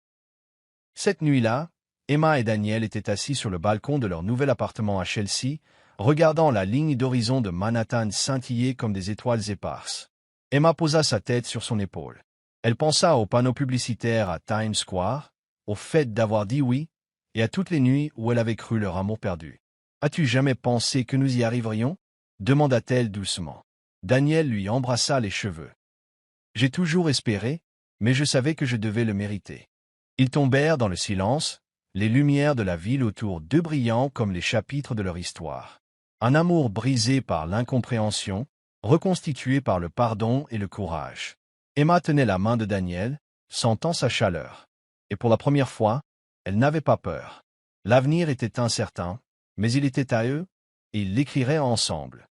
Cette nuit-là, Emma et Daniel étaient assis sur le balcon de leur nouvel appartement à Chelsea, regardant la ligne d'horizon de Manhattan scintiller comme des étoiles éparses. Emma posa sa tête sur son épaule. Elle pensa aux panneaux publicitaires à Times Square, au fait d'avoir dit oui, et à toutes les nuits où elle avait cru leur amour perdu. « As-tu jamais pensé que nous y arriverions » demanda-t-elle doucement. Daniel lui embrassa les cheveux. « J'ai toujours espéré, mais je savais que je devais le mériter. » Ils tombèrent dans le silence, les lumières de la ville autour d'eux brillant comme les chapitres de leur histoire. Un amour brisé par l'incompréhension, reconstitué par le pardon et le courage. Emma tenait la main de Daniel, sentant sa chaleur. Et pour la première fois, elle n'avait pas peur. L'avenir était incertain, mais il était à eux, et ils l'écriraient ensemble.